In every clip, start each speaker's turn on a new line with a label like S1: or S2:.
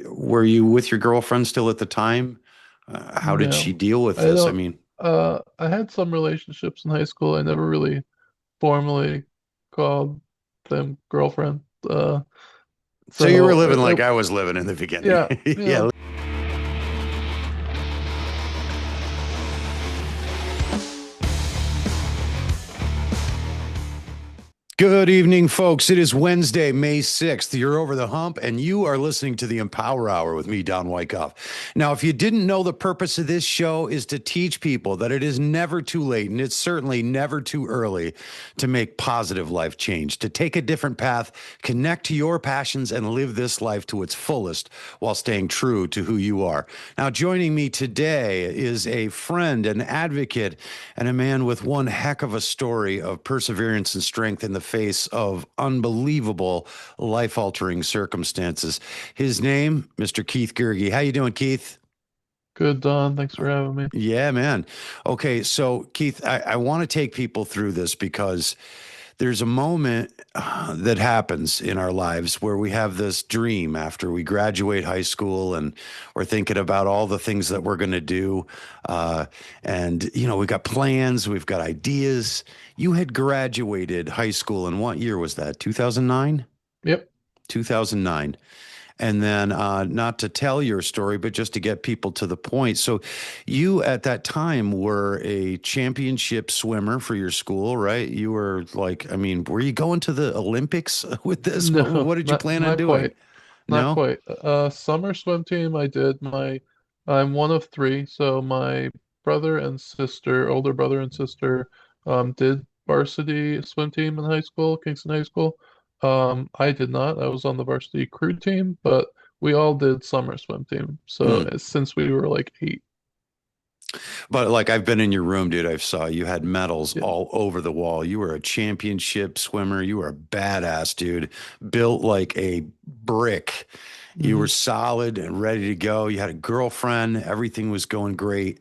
S1: Were you with your girlfriend still at the time? How did she
S2: No,
S1: deal with
S2: I
S1: this? I
S2: don't.
S1: mean,
S2: I had some relationships in high school. I never really formally called them girlfriend.
S1: so you were
S2: So
S1: living like I was living in the beginning.
S2: yeah, yeah.
S1: Yeah. Good evening, folks. It is Wednesday, May 6th. You're over the hump, and you are listening to the Empower Hour with me, Don Wyckoff. Now, if you didn't know, the purpose of this show is to teach people that it is never too late, and it's certainly never too early to make positive life change, to take a different path, connect to your passions, and live this life to its fullest while staying true to who you are. Now, joining me today is a friend, an advocate, and a man with one heck of a story of perseverance and strength in the face of unbelievable life-altering circumstances. His name, Mr. Keith Gurgui. How you doing, Keith?
S2: Good, Don. Thanks for having me.
S1: Yeah, man. Okay, so Keith, I want to take people through this because there's a moment that happens in our lives where we have this dream after we graduate high school and we're thinking about all the things that we're going to do. And, we've got plans, we've got ideas. You had graduated high school in what year was that? 2009?
S2: Yep.
S1: 2009. And then, not to tell your story, but just to get people to the point. So, you at that time were a championship swimmer for your school, right? You were like, I mean, were you going to the Olympics with this? What,
S2: No,
S1: what did you
S2: not
S1: plan on
S2: not
S1: doing?
S2: quite. Not
S1: No?
S2: quite. Summer swim team. I'm one of three. So my brother and sister, older brother and sister, did varsity swim team in high school, Kingston High School. I did not. I was on the varsity crew team, but we all did summer swim team. So
S1: Mm.
S2: since we were like 8.
S1: But like, I've been in your room, dude. I saw you had medals
S2: Yeah.
S1: all over the wall. You were a championship swimmer. You were a badass, dude. Built like a brick. You
S2: hmm
S1: were solid and ready to go. You had a girlfriend. Everything was going great.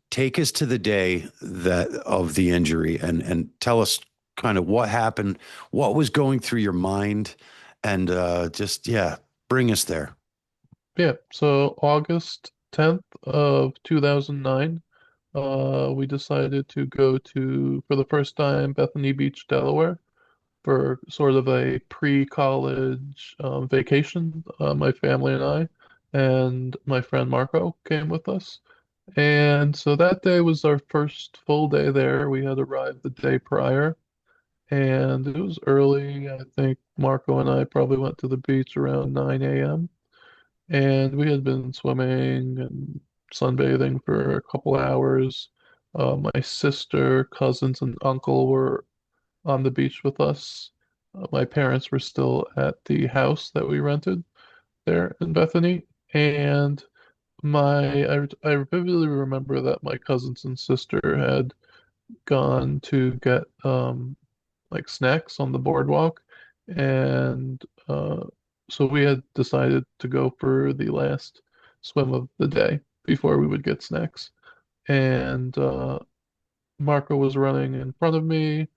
S1: Take us to the day that of the injury and tell us kind of what happened, what was going through your mind, and just yeah, bring us there.
S2: Yeah. So August 10th of 2009. We decided to go to, for the first time, Bethany Beach, Delaware, for sort of a pre-college vacation. My family and I, and my friend Marco came with us. And so that day was our first full day there. We had arrived the day prior, and it was early. I think Marco and I probably went to the beach around 9 a.m. And we had been swimming and sunbathing for a couple hours. My sister, cousins, and uncle were on the beach with us. My parents were still at the house that we rented there in Bethany. And I vividly remember that my cousins and sister had gone to get like snacks on the boardwalk. And so we had decided to go for the last swim of the day before we would get snacks. And Marco was running in front of me.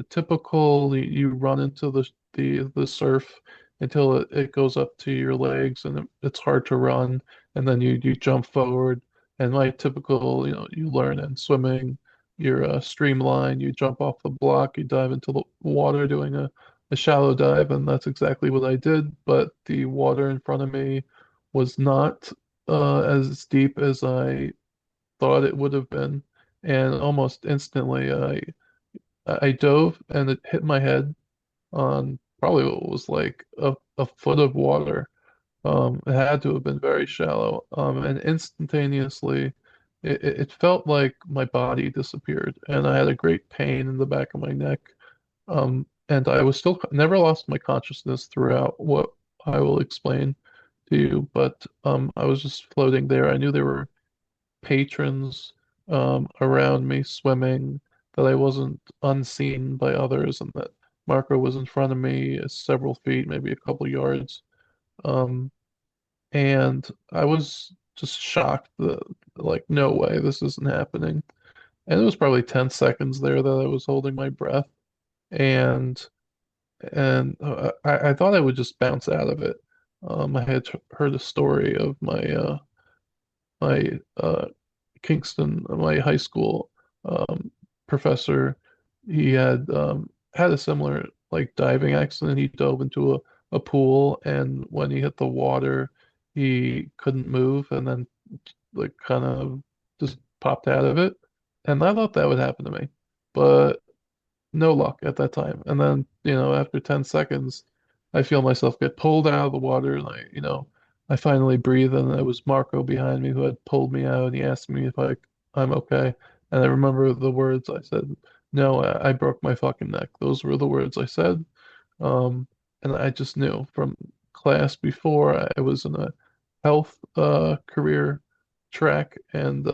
S2: Typical, you run into the surf until it goes up to your legs and it's hard to run. And then you jump forward. And my typical, you learn in swimming, you're streamline, you jump off the block, you dive into the water doing a shallow dive. And that's exactly what I did. But the water in front of me was not as deep as I thought it would have been. And almost instantly, I dove and it hit my head on probably what was like a foot of water. It had to have been very shallow. And instantaneously, it felt like my body disappeared, and I had a great pain in the back of my neck. And I was still never lost my consciousness throughout what I will explain to you, but I was just floating there. I knew there were patrons around me swimming, that I wasn't unseen by others, and that Marco was in front of me several feet, maybe a couple yards. Um, and I was just shocked that, like, no way, this isn't happening. And it was probably 10 seconds there that I was holding my breath. And I thought I would just bounce out of it. I had heard a story of my Kingston, my high school um, professor. He had a similar like diving accident. He dove into a pool, and when he hit the water, he couldn't move, and then like kind of just popped out of it. And I thought that would happen to me, but no luck at that time. And then, after 10 seconds, I feel myself get pulled out of the water and I finally breathe and it was Marco behind me who had pulled me out and he asked me if I'm okay. And I remember the words I said, no, I broke my fucking neck. Those were the words I said. Um, and I just knew from class before I was in a health career track and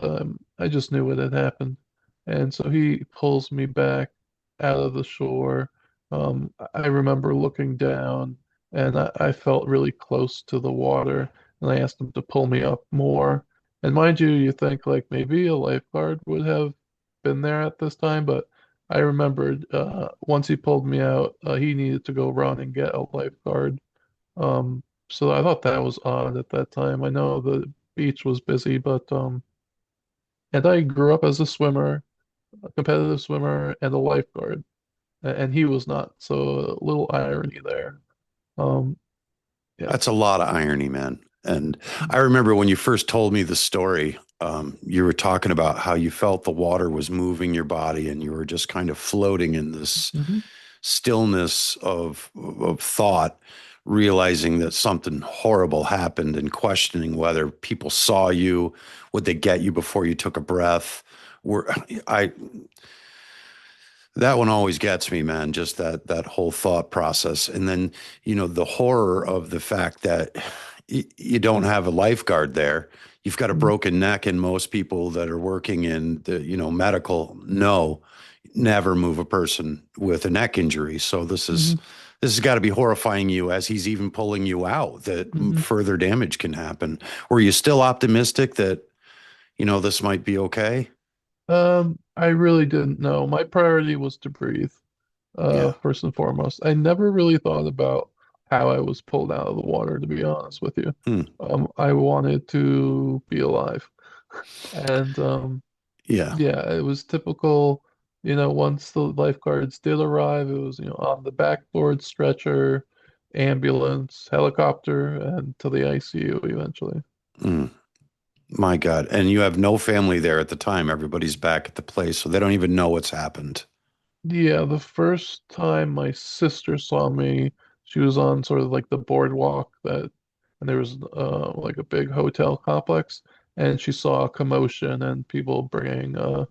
S2: I just knew what had happened. And so he pulls me back out of the shore. I remember looking down and I felt really close to the water and I asked him to pull me up more. And mind you, you think like maybe a lifeguard would have been there at this time, but I remembered once he pulled me out, he needed to go run and get a lifeguard. So I thought that was odd at that time. I know the beach was busy, but and I grew up as a swimmer, a competitive swimmer, and a lifeguard, and he was not. So a little irony there. Um, yeah.
S1: That's a lot of irony, man. And I remember when you first told me the story, you were talking about how you felt the water was moving your body and you were just kind of floating in this
S2: Hmm.
S1: stillness of thought, realizing that something horrible happened and questioning whether people saw you, would they get you before you took a breath? Were I That one always gets me, man, just that whole thought process. And then, the horror of the fact that you don't have a lifeguard there. You've got a
S2: Hmm.
S1: broken neck, and most people that are working in the, medical know never move a person with a neck injury. So
S2: Hmm.
S1: this has got to be horrifying you as he's even pulling you out, that
S2: Hmm.
S1: further damage can happen. Were you still optimistic that, this might be okay?
S2: I really didn't know. My priority was to breathe,
S1: Yeah.
S2: first and foremost. I never really thought about how I was pulled out of the water, to be honest with you.
S1: Hmm.
S2: I wanted to be alive. And
S1: Yeah.
S2: yeah, it was typical, once the lifeguards did arrive, it was, on the backboard stretcher, ambulance, helicopter, and to the ICU eventually.
S1: Hmm. My God. And you have no family there at the time. Everybody's back at the place, so they don't even know what's happened.
S2: Yeah, the first time my sister saw me, she was on sort of like the boardwalk and there was like a big hotel complex, and she saw a commotion and people bringing a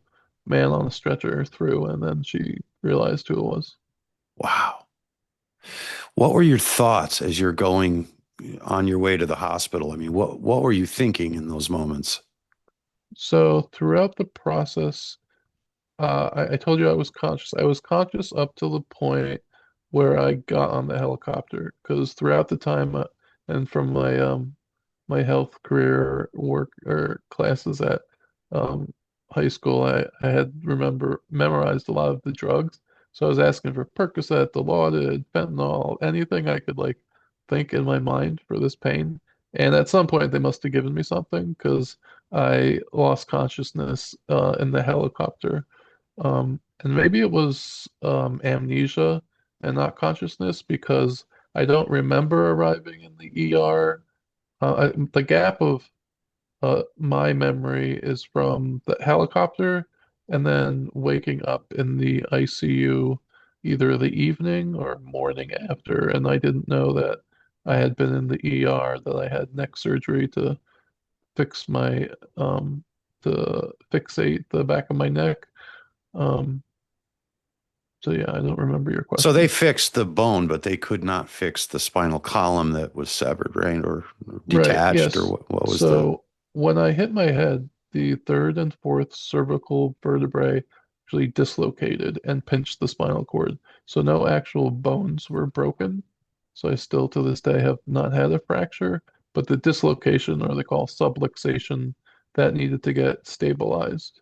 S2: man on a stretcher through, and then she realized who it was.
S1: Wow. What were your thoughts as you're going on your way to the hospital? I mean, what were you thinking in those moments?
S2: So throughout the process, I told you I was conscious. I was conscious up to the point where I got on the helicopter, because throughout the time, and from my health career work or classes at um, high school, I had remember memorized a lot of the drugs. So I was asking for Percocet, Dilaudid, fentanyl, anything I could like think in my mind for this pain. And at some point, they must have given me something because I lost consciousness in the helicopter. And maybe it was amnesia and not consciousness because I don't remember arriving in the ER. The gap of my memory is from the helicopter and then waking up in the ICU either the evening or morning after. And I didn't know that I had been in the ER, that I had neck surgery fix my, to fixate the back of my neck. Um, so yeah, I don't remember your
S1: So they
S2: question.
S1: fixed the bone, but they could not fix the spinal column that was severed, right? Or
S2: Right,
S1: detached, or
S2: yes.
S1: what was the.
S2: So when I hit my head, the third and fourth cervical vertebrae actually dislocated and pinched the spinal cord. So no actual bones were broken. So I still to this day have not had a fracture, but the dislocation, or they call subluxation, that needed to get stabilized.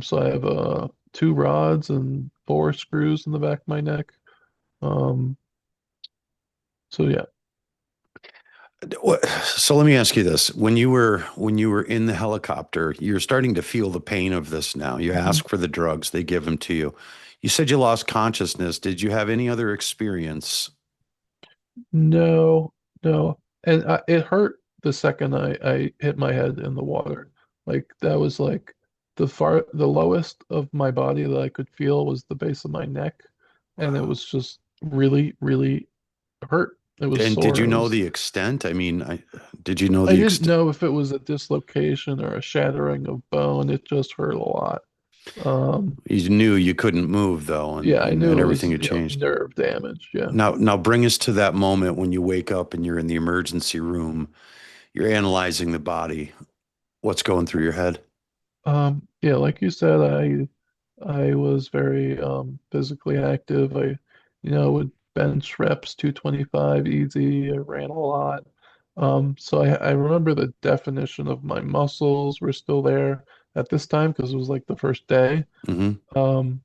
S2: So I have two rods and four screws in the back of my neck. Um, so yeah.
S1: So let me ask you this. When you were in the helicopter, you're starting to feel the pain of this now. You
S2: Mhm.
S1: ask for the drugs, they give them to you. You said you lost consciousness. Did you have any other experience?
S2: No, no. And it hurt the second I hit my head in the water. Like that was like the lowest of my body that I could feel was the base of my neck. And it
S1: Wow.
S2: was just really, really hurt. It was
S1: And did
S2: sore.
S1: you
S2: It
S1: know
S2: was
S1: the extent? I mean, did you know
S2: I
S1: the
S2: didn't
S1: extent?
S2: know if it was a dislocation or a shattering of bone. It just hurt a lot. Um,
S1: You knew you couldn't move though, and,
S2: yeah, I
S1: and,
S2: knew
S1: and
S2: it
S1: everything
S2: was,
S1: had changed.
S2: nerve damage. Yeah.
S1: Now bring us to that moment when you wake up and you're in the emergency room. You're analyzing the body. What's going through your head?
S2: Yeah, like you said, I was very physically active. Would bench reps 225 easy. I ran a lot. So I remember the definition of my muscles were still there at this time because it was like the first day.
S1: Hmm.
S2: Um,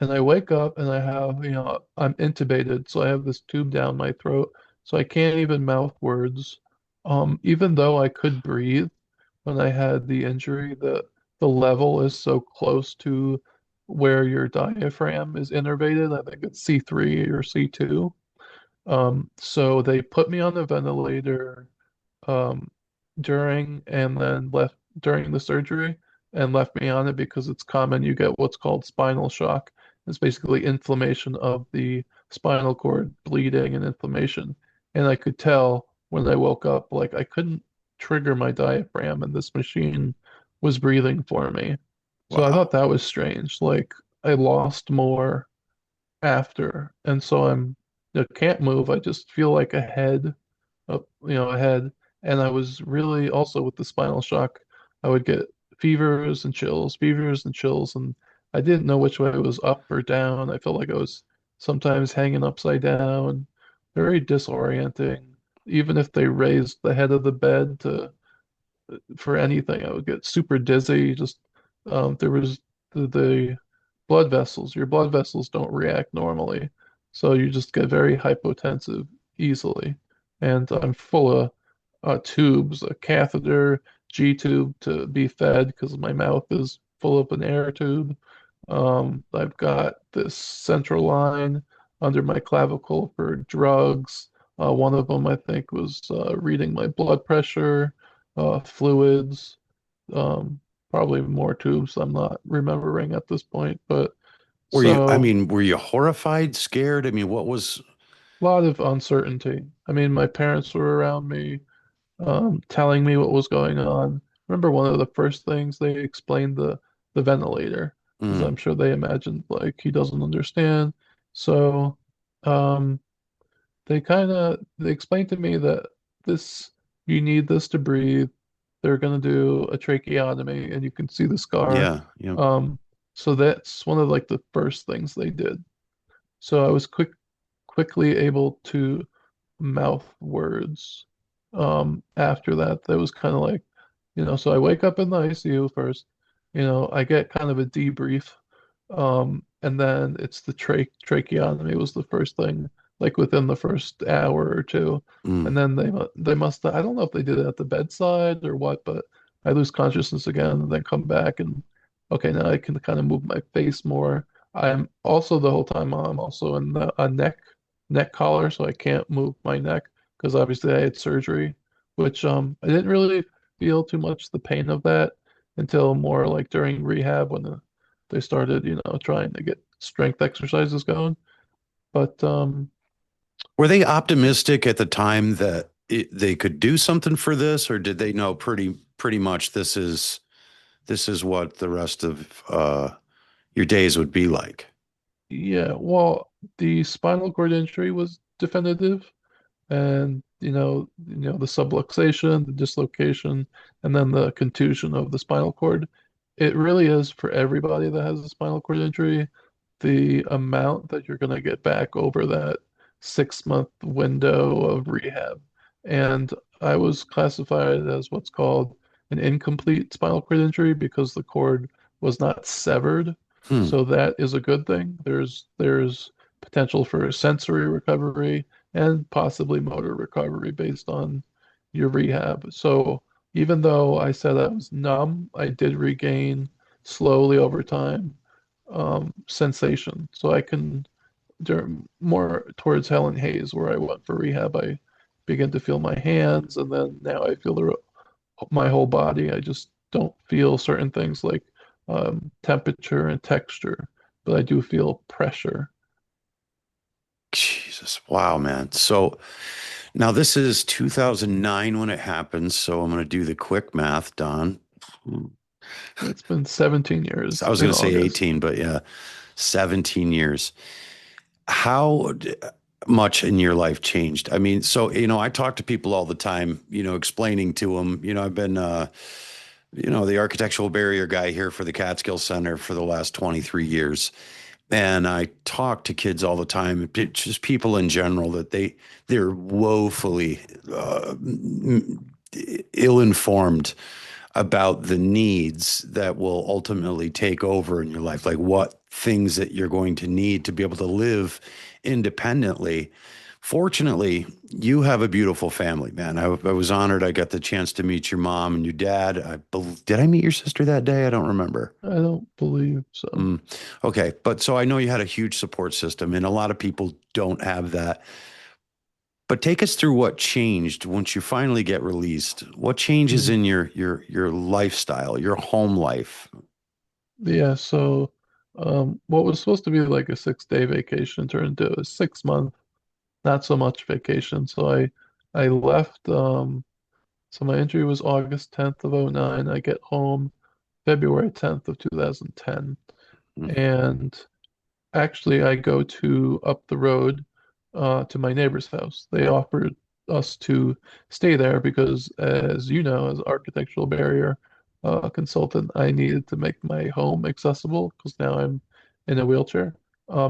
S2: and I wake up and I have, I'm intubated, so I have this tube down my throat, so I can't even mouth words. Even though I could breathe when I had the injury, the level is so close to where your diaphragm is innervated. I think it's C3 or C2. So they put me on the ventilator um, during and then left during the surgery and left me on it because it's common. You get what's called spinal shock. It's basically inflammation of the spinal cord, bleeding and inflammation. And I could tell when I woke up, like I couldn't trigger my diaphragm, and this machine was breathing for me. So I thought
S1: Wow.
S2: that was strange. Like I lost more after, and so can't move. I just feel like a head ahead. And I was really also with the spinal shock, I would get fevers and chills, and I didn't know which way it was up or down. I felt like I was sometimes hanging upside down, very disorienting. Even if they raised the head of the bed to for anything. I would get super dizzy. Just there was the blood vessels. Your blood vessels don't react normally, so you just get very hypotensive easily. And I'm full of tubes, a catheter, G tube to be fed because my mouth is full of an air tube. I've got this central line under my clavicle for drugs. One of them, I think, was reading my blood pressure, fluids, um, probably more tubes. I'm not remembering at this point, but
S1: I
S2: so
S1: mean, were you horrified, scared? I mean, what was,
S2: a lot of uncertainty. I mean, my parents were around me, telling me what was going on. Remember one of the first things they explained the ventilator, because
S1: mm,
S2: I'm sure they imagined like he doesn't understand. So um, they explained to me that this you need this to breathe. They're gonna do a tracheotomy, and you can see the scar.
S1: yeah, yeah.
S2: Um, so that's one of like the first things they did. So I was quickly able to mouth words. After that, that was kind of like, so I wake up in the ICU first, I get kind of a debrief, and then it's the tracheotomy was the first thing, like within the first hour or two,
S1: Mm.
S2: and then they must I don't know if they did it at the bedside or what, but I lose consciousness again and then come back and okay, now I can kind of move my face more. I'm also the whole time I'm also in a neck collar, so I can't move my neck because obviously I had surgery, which I didn't really feel too much the pain of that until more like during rehab when they started, trying to get strength exercises going. But
S1: Were they optimistic at the time that they could do something for this, or did they know pretty much this is what the rest of your days would be like?
S2: yeah, well, the spinal cord injury was definitive, and the subluxation, the dislocation, and then the contusion of the spinal cord. It really is for everybody that has a spinal cord injury, the amount that you're going to get back over that 6 month window of rehab. And I was classified as what's called an incomplete spinal cord injury because the cord was not severed.
S1: Hmm.
S2: So that is a good thing. There's potential for sensory recovery and possibly motor recovery based on, your rehab. So even though I said I was numb, I did regain slowly over time sensation. So I can during more towards Helen Hayes, where I went for rehab, I began to feel my hands, and then now I feel my whole body. I just don't feel certain things like temperature and texture, but I do feel pressure.
S1: Jesus. Wow, man. So now this is 2009 when it happened. So I'm going to do the quick math, Don.
S2: It's been 17
S1: I
S2: years
S1: was going
S2: in
S1: to say
S2: August.
S1: 18, but yeah, 17 years. How much in your life changed? I mean, so, I talk to people all the time, explaining to them, I've been, the architectural barrier guy here for the Catskill Center for the last 23 years. And I talk to kids all the time, just people in general, that they're woefully ill-informed about the needs that will ultimately take over in your life, like what things that you're going to need to be able to live independently. Fortunately, you have a beautiful family, man. I was honored I got the chance to meet your mom and your dad. Did I meet your sister that day? I don't remember.
S2: I don't believe so.
S1: Mm, okay, but so I know you had a huge support system, and a lot of people don't have that. But take us through what changed once you finally get released. What changes
S2: Mhm.
S1: in your lifestyle, your home life?
S2: Yeah, so what was supposed to be like a 6 day vacation turned into a 6 month, not so much vacation. So I left so my injury was August 10th of '09. I get home February 10th of 2010.
S1: Mm,
S2: And actually, I go to up the road to my neighbor's house. They offered us to stay there because, as you know, as architectural barrier consultant, I needed to make my home accessible because now I'm in a wheelchair.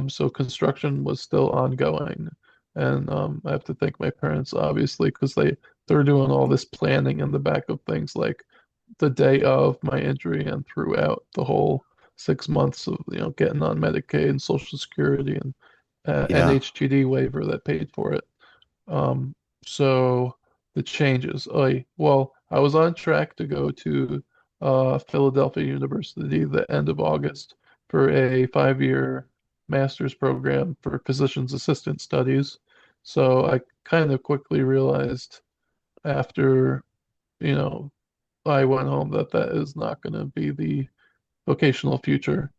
S2: So construction was still ongoing, and I have to thank my parents obviously because they're doing all this planning in the back of things like the day of my injury and throughout the whole 6 months of getting on Medicaid and Social Security and
S1: yeah,
S2: NHTD waiver that paid for it. Um, so the changes. Well, I was on track to go to Philadelphia University the end of August for a 5 year master's program for physician's assistant studies. So I kind of quickly realized after, you know, I went home that that is not going to be the vocational future.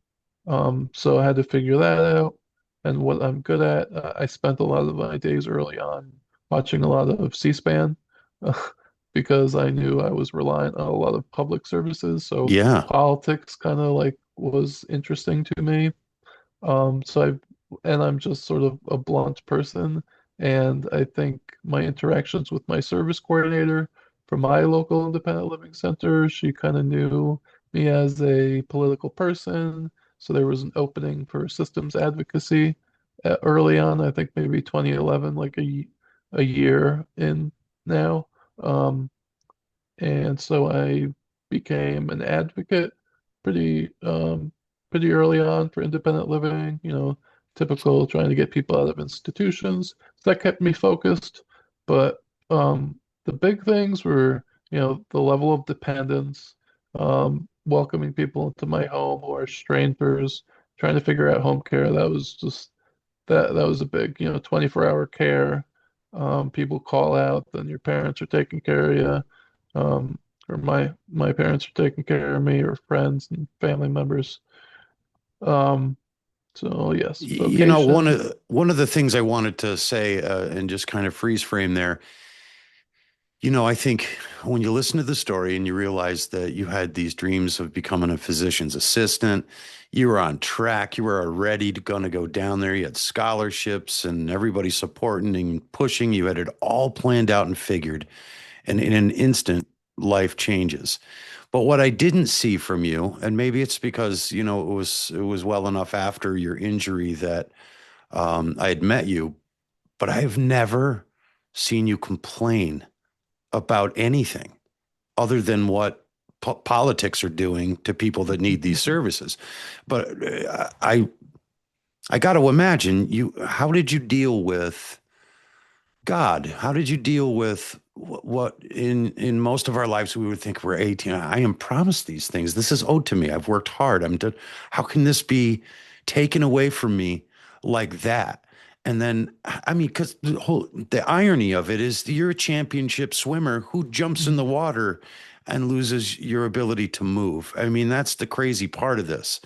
S2: So I had to figure that out. And what I'm good at, I spent a lot of my days early on watching a lot of C-SPAN uh, because I knew I was reliant on a lot of public services. So
S1: yeah.
S2: politics kind of like was interesting to me. So I'm just sort of a blunt person, and I think my interactions with my service coordinator for my local independent living center, she kind of knew me as a political person, so there was an opening for systems advocacy early on. I think maybe 2011, like a year in now. Um, and so I became an advocate pretty pretty early on for independent living, typical trying to get people out of institutions. So that kept me focused. But the big things were, the level of dependence, welcoming people into my home who are strangers, trying to figure out home care. That was just that was a big, 24-hour care. People call out, then your parents are taking care of you, or my parents are taking care of me, or friends and family members. Um, so yes,
S1: One
S2: vocation.
S1: of the things I wanted to say, and just kind of freeze frame there. I think when you listen to the story and you realize that you had these dreams of becoming a physician's assistant, you were on track, you were ready to gonna go down there, you had scholarships and everybody supporting and pushing, you had it all planned out and figured, and in an instant, life changes. But what I didn't see from you, and maybe it's because, it was well enough after your injury that I had met you, but I have never seen you complain about anything other than what politics are doing to people that need these services. But I got to imagine you. How did you deal with God? How did you deal with what in most of our lives we would think we're 18. I am promised these things. This is owed to me. I've worked hard. I'm done. How can this be taken away from me like that? And then, I mean, because the irony of it is you're a championship swimmer who jumps in the
S2: Mhm.
S1: water and loses your ability to move. I mean, that's the crazy part of this.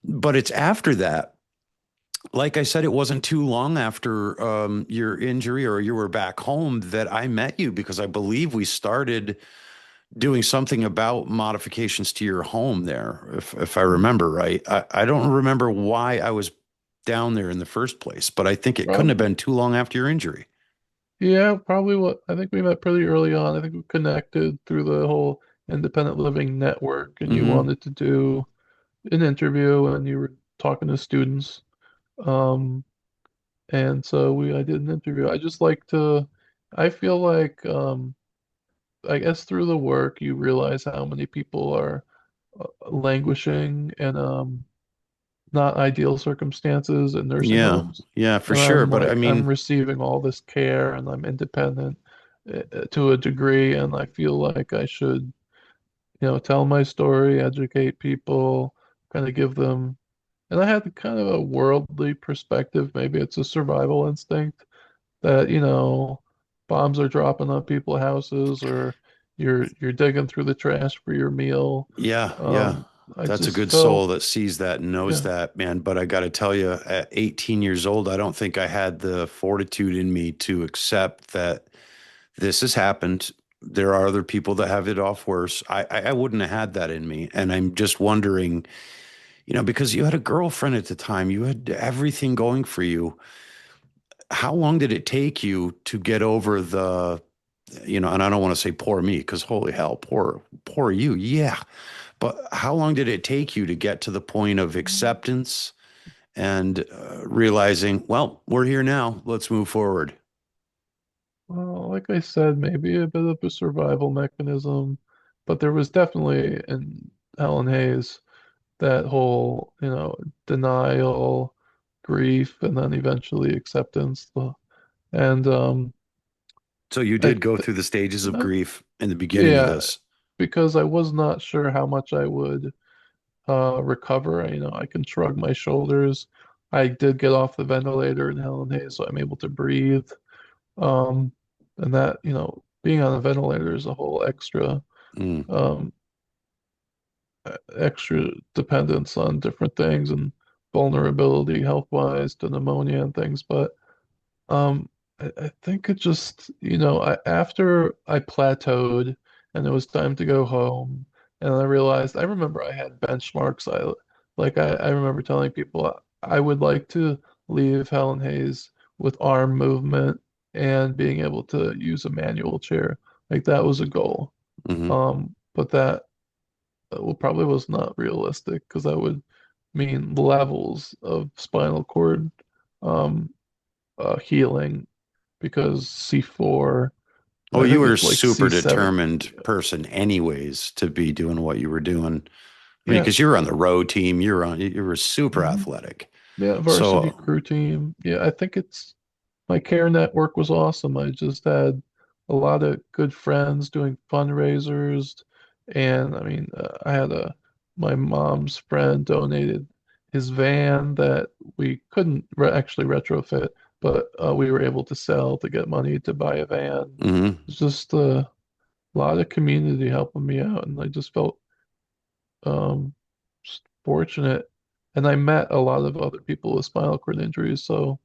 S1: But it's after that, like I said, it wasn't too long after your injury or you were back home that I met you because I believe we started doing something about modifications to your home there, if I remember right. I don't remember why I was down there in the first place, but I think it couldn't have
S2: Probably,
S1: been too long after your injury.
S2: yeah, probably what I think we met pretty early on. I think we connected through the whole independent living network, and you
S1: Hmm.
S2: wanted to do an interview, and you were talking to students. Um, and so I did an interview. I just like to, I feel like, I guess through the work, you realize how many people are languishing and not ideal circumstances in nursing
S1: Yeah,
S2: homes.
S1: yeah, for
S2: And
S1: sure.
S2: I'm
S1: But I
S2: like, I'm
S1: mean,
S2: receiving all this care and I'm independent to a degree, and I feel like I should, tell my story, educate people, kind of give them. And I had kind of a worldly perspective. Maybe it's a survival instinct that, bombs are dropping on people's houses or you're digging through the trash for your meal.
S1: yeah, yeah.
S2: Um, I
S1: That's a
S2: just
S1: good soul
S2: felt,
S1: that sees that and knows
S2: yeah.
S1: that, man. But I got to tell you, at 18 years old, I don't think I had the fortitude in me to accept that this has happened. There are other people that have it off worse. I wouldn't have had that in me. And I'm just wondering, because you had a girlfriend at the time, you had everything going for you. How long did it take you to get over and I don't want to say poor me because holy hell, poor you. Yeah. But how long did it take you to get to the point of acceptance and realizing, well, we're here now. Let's move forward?
S2: Well, like I said, maybe a bit of a survival mechanism, but there was definitely in Helen Hayes that whole, denial, grief, and then eventually acceptance. And
S1: So you
S2: I,
S1: did go through the stages of
S2: uh,
S1: grief in the beginning of
S2: yeah,
S1: this.
S2: because I was not sure how much I would recover. I can shrug my shoulders. I did get off the ventilator in Helen Hayes, so I'm able to breathe. Um, and that, being on a ventilator is a whole
S1: Mm.
S2: um, extra dependence on different things and vulnerability health-wise to pneumonia and things. But I think it just, after I plateaued and it was time to go home, and I realized I remember I had benchmarks. I remember telling people I would like to leave Helen Hayes with arm movement and being able to use a manual chair. Like that was a goal.
S1: Hmm.
S2: But that probably was not realistic because that would mean levels of spinal cord um, healing because C4, and
S1: Oh,
S2: I
S1: you
S2: think
S1: were a
S2: it's like
S1: super
S2: C7.
S1: determined person, anyways, to be doing what you were doing. I mean,
S2: Yeah.
S1: because you were on the road team, you were super
S2: Hmm.
S1: athletic.
S2: Yeah, varsity
S1: So,
S2: crew team. Yeah, I think it's my care network was awesome. I just had a lot of good friends doing fundraisers, and I mean, I had a my mom's friend donated his van that we couldn't actually retrofit, but we were able to sell to get money to buy a van.
S1: mhm.
S2: It's just a lot of community helping me out, and I just felt fortunate. And I met a lot of other people with spinal cord injuries, so.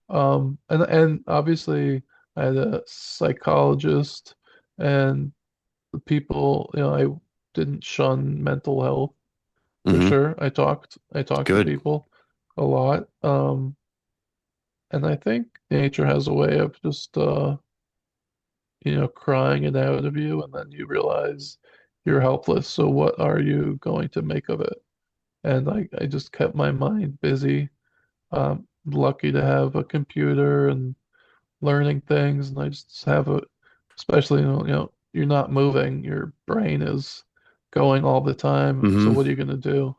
S2: And obviously I had a psychologist and the people, I didn't shun mental health for
S1: Mhm.
S2: sure. I talked to
S1: Good.
S2: people a lot. And I think nature has a way of just crying it out of you and then you realize you're helpless. So what are you going to make of it? And I just kept my mind busy. Lucky to have a computer and learning things, and I just have a, especially you're not moving, your brain is going all the time. So
S1: Hmm.
S2: what are you gonna do?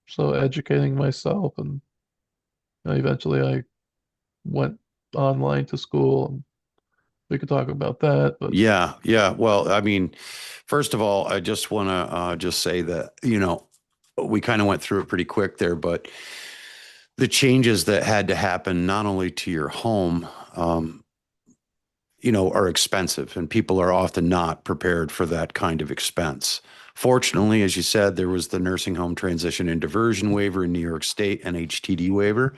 S2: So educating myself, and eventually I went online to school. And we could talk about that. But
S1: Yeah, yeah. Well, I mean, first of all, I just want to just say that, we kind of went through it pretty quick there, but the changes that had to happen not only to your home, are expensive, and people are often not prepared for that kind of expense. Fortunately, as you said, there was the nursing home transition and diversion waiver in New York State, NHTD waiver.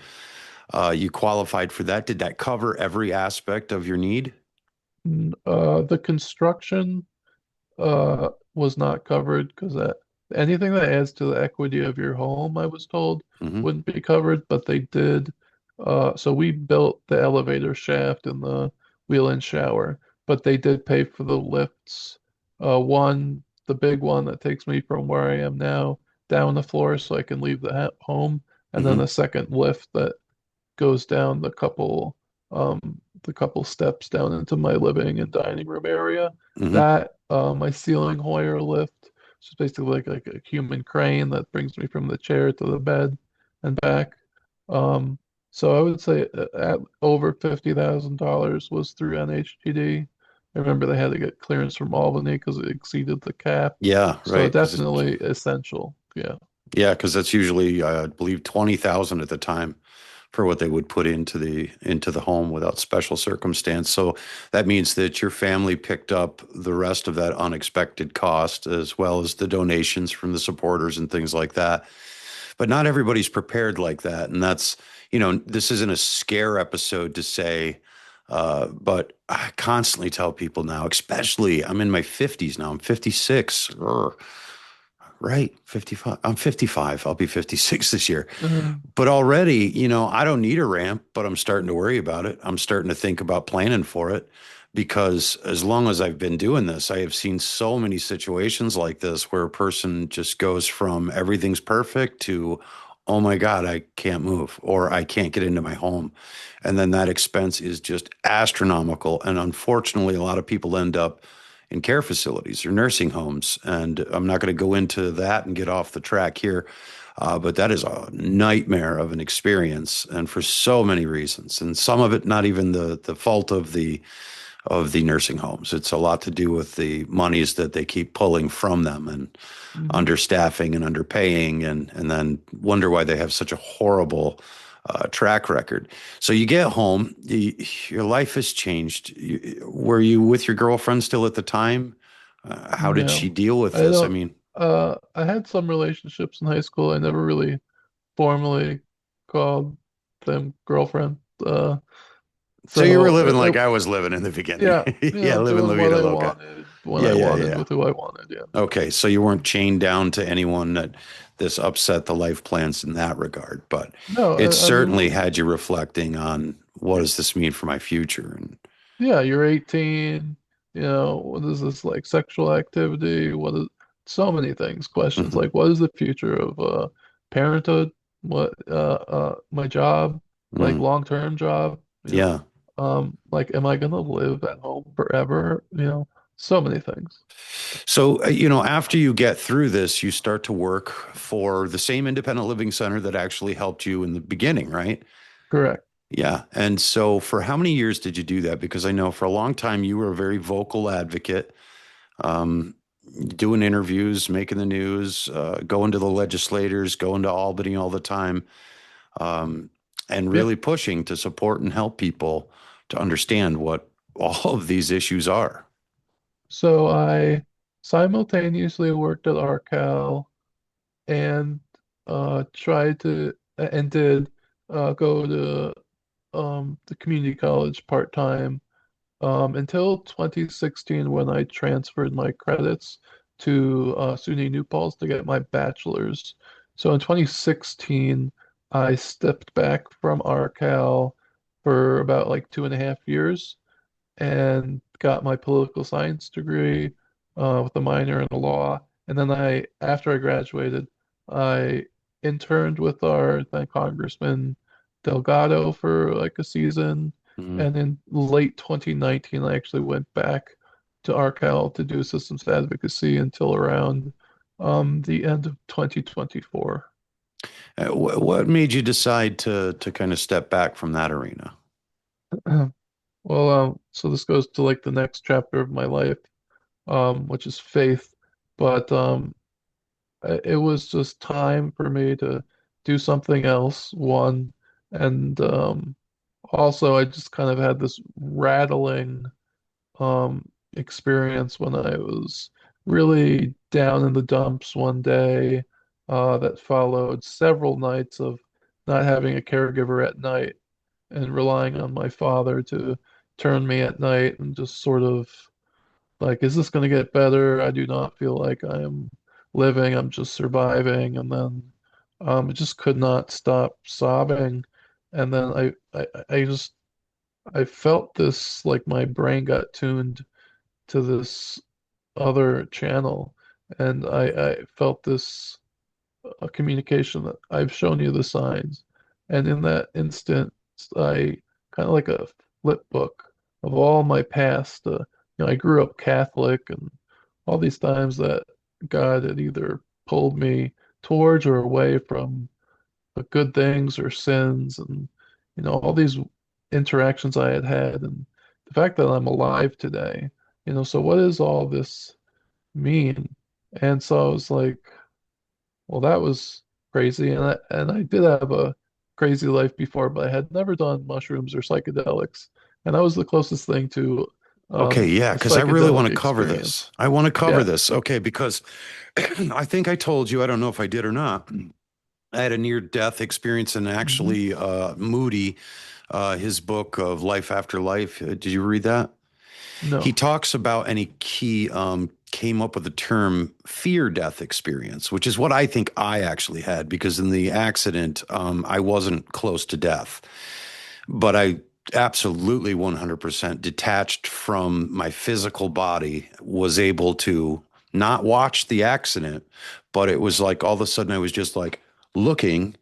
S1: You qualified for that. Did that cover every aspect of your need?
S2: the construction was not covered because that anything that adds to the equity of your home, I was told,
S1: Hmm.
S2: wouldn't be covered, but they did. So we built the elevator shaft and the wheel-in shower, but they did pay for the lifts. One, the big one that takes me from where I am now down the floor so I can leave the home, and then
S1: Hmm.
S2: a second lift that goes down the couple steps down into my living and dining room area.
S1: Hmm.
S2: That my ceiling Hoyer lift, which is basically like a human crane that brings me from the chair to the bed and back. Um, so I would say at over $50,000 was through NHTD. I remember they had to get clearance from Albany because it exceeded the cap.
S1: Yeah,
S2: So
S1: right. Because
S2: definitely essential. Yeah.
S1: yeah, because that's usually, I believe, 20,000 at the time for what they would put into the home without special circumstance. So that means that your family picked up the rest of that unexpected cost, as well as the donations from the supporters and things like that. But not everybody's prepared like that, and this isn't a scare episode to say. But I constantly tell people now, especially I'm in my 50s now. I'm 56. Right, 55. I'm 55. I'll be 56 this year. But already, I don't need a ramp, but I'm starting to worry about it. I'm starting to think about planning for it because as long as I've been doing this, I have seen so many situations like this where a person just goes from everything's perfect to, oh my God, I can't move or I can't get into my home. And then that expense is just astronomical. And unfortunately, a lot of people end up in care facilities or nursing homes. And I'm not going to go into that and get off the track here. But that is a nightmare of an experience, and for so many reasons, and some of it not even the fault of the nursing homes. It's a lot to do with the monies that they keep pulling from them, and
S2: Mhm.
S1: understaffing and underpaying, and then wonder why they have such a horrible track record. So you get home, your life has changed. Were you with your girlfriend still at the time? How did she
S2: No,
S1: deal with
S2: I
S1: this? I
S2: don't.
S1: mean,
S2: I had some relationships in high school. I never really formally called them girlfriend.
S1: so you were
S2: So
S1: living like I was living in the beginning.
S2: yeah,
S1: Yeah, living
S2: doing
S1: La
S2: what
S1: Vida
S2: I
S1: Loca.
S2: wanted when
S1: Yeah,
S2: I
S1: yeah,
S2: wanted
S1: yeah.
S2: with who I wanted. Yeah.
S1: Okay, so you weren't chained down to anyone that this upset the life plans in that regard, but
S2: No,
S1: it
S2: I
S1: certainly
S2: mean,
S1: had you reflecting on what does this mean for my future? And
S2: yeah, you're 18. What is this like sexual activity? What is so many things, questions
S1: mhm,
S2: like what is the future of parenthood? What my job, like
S1: mhm,
S2: long-term job,
S1: yeah.
S2: like am I gonna live at home forever? So many things.
S1: So, after you get through this, you start to work for the same independent living center that actually helped you in the beginning, right?
S2: Correct.
S1: Yeah. And so, for how many years did you do that? Because I know for a long time you were a very vocal advocate, um, doing interviews, making the news, going to the legislators, going to Albany all the time, um, and
S2: Yeah.
S1: really pushing to support and help people to understand what all of these issues are.
S2: So I simultaneously worked at RCal and tried to and did go to the community college part-time until 2016 when I transferred my credits to SUNY New Paltz to get my bachelor's. So in 2016, I stepped back from RCal for about like 2.5 years and got my political science degree with a minor in law. And then after I graduated, I interned with our then Congressman Delgado for like a season.
S1: Mhm.
S2: And in late 2019, I actually went back to ArCal to do systems advocacy until around the end of 2024.
S1: What made you decide to kind of step back from that arena?
S2: Well, so this goes to like the next chapter of my life, which is faith. But it was just time for me to do something else, one, and also I just kind of had this rattling experience when I was really down in the dumps one day, that followed several nights of not having a caregiver at night and relying on my father to turn me at night and just sort of like, is this going to get better? I do not feel like I am living, I'm just surviving. And then I just could not stop sobbing. And then I just, I felt this like my brain got tuned to this other channel. And I felt this communication that I've shown you the signs. And in that instant, I kind of like a flip book of all my past. I grew up Catholic, and all these times that God had either pulled me towards or away from good things or sins, and all these interactions I had had, and the fact that I'm alive today. So what does all this mean? And so I was like, well, that was crazy, and I did have a crazy life before, but I had never done mushrooms or psychedelics, and that was the closest thing to
S1: Okay, yeah,
S2: a
S1: because I really want
S2: psychedelic
S1: to cover
S2: experience.
S1: this. I want to cover
S2: Yeah.
S1: this. Okay, because I think I told you, I don't know if I did or not. I had a near death experience, and
S2: Hmm.
S1: actually, Moody, his book of Life After Life, did you read that? He
S2: No.
S1: talks about, and he came up with the term fear death experience, which is what I think I actually had because in the accident, I wasn't close to death, but I absolutely 100% detached from my physical body, was able to not watch the accident, but it was like all of a sudden I was just like looking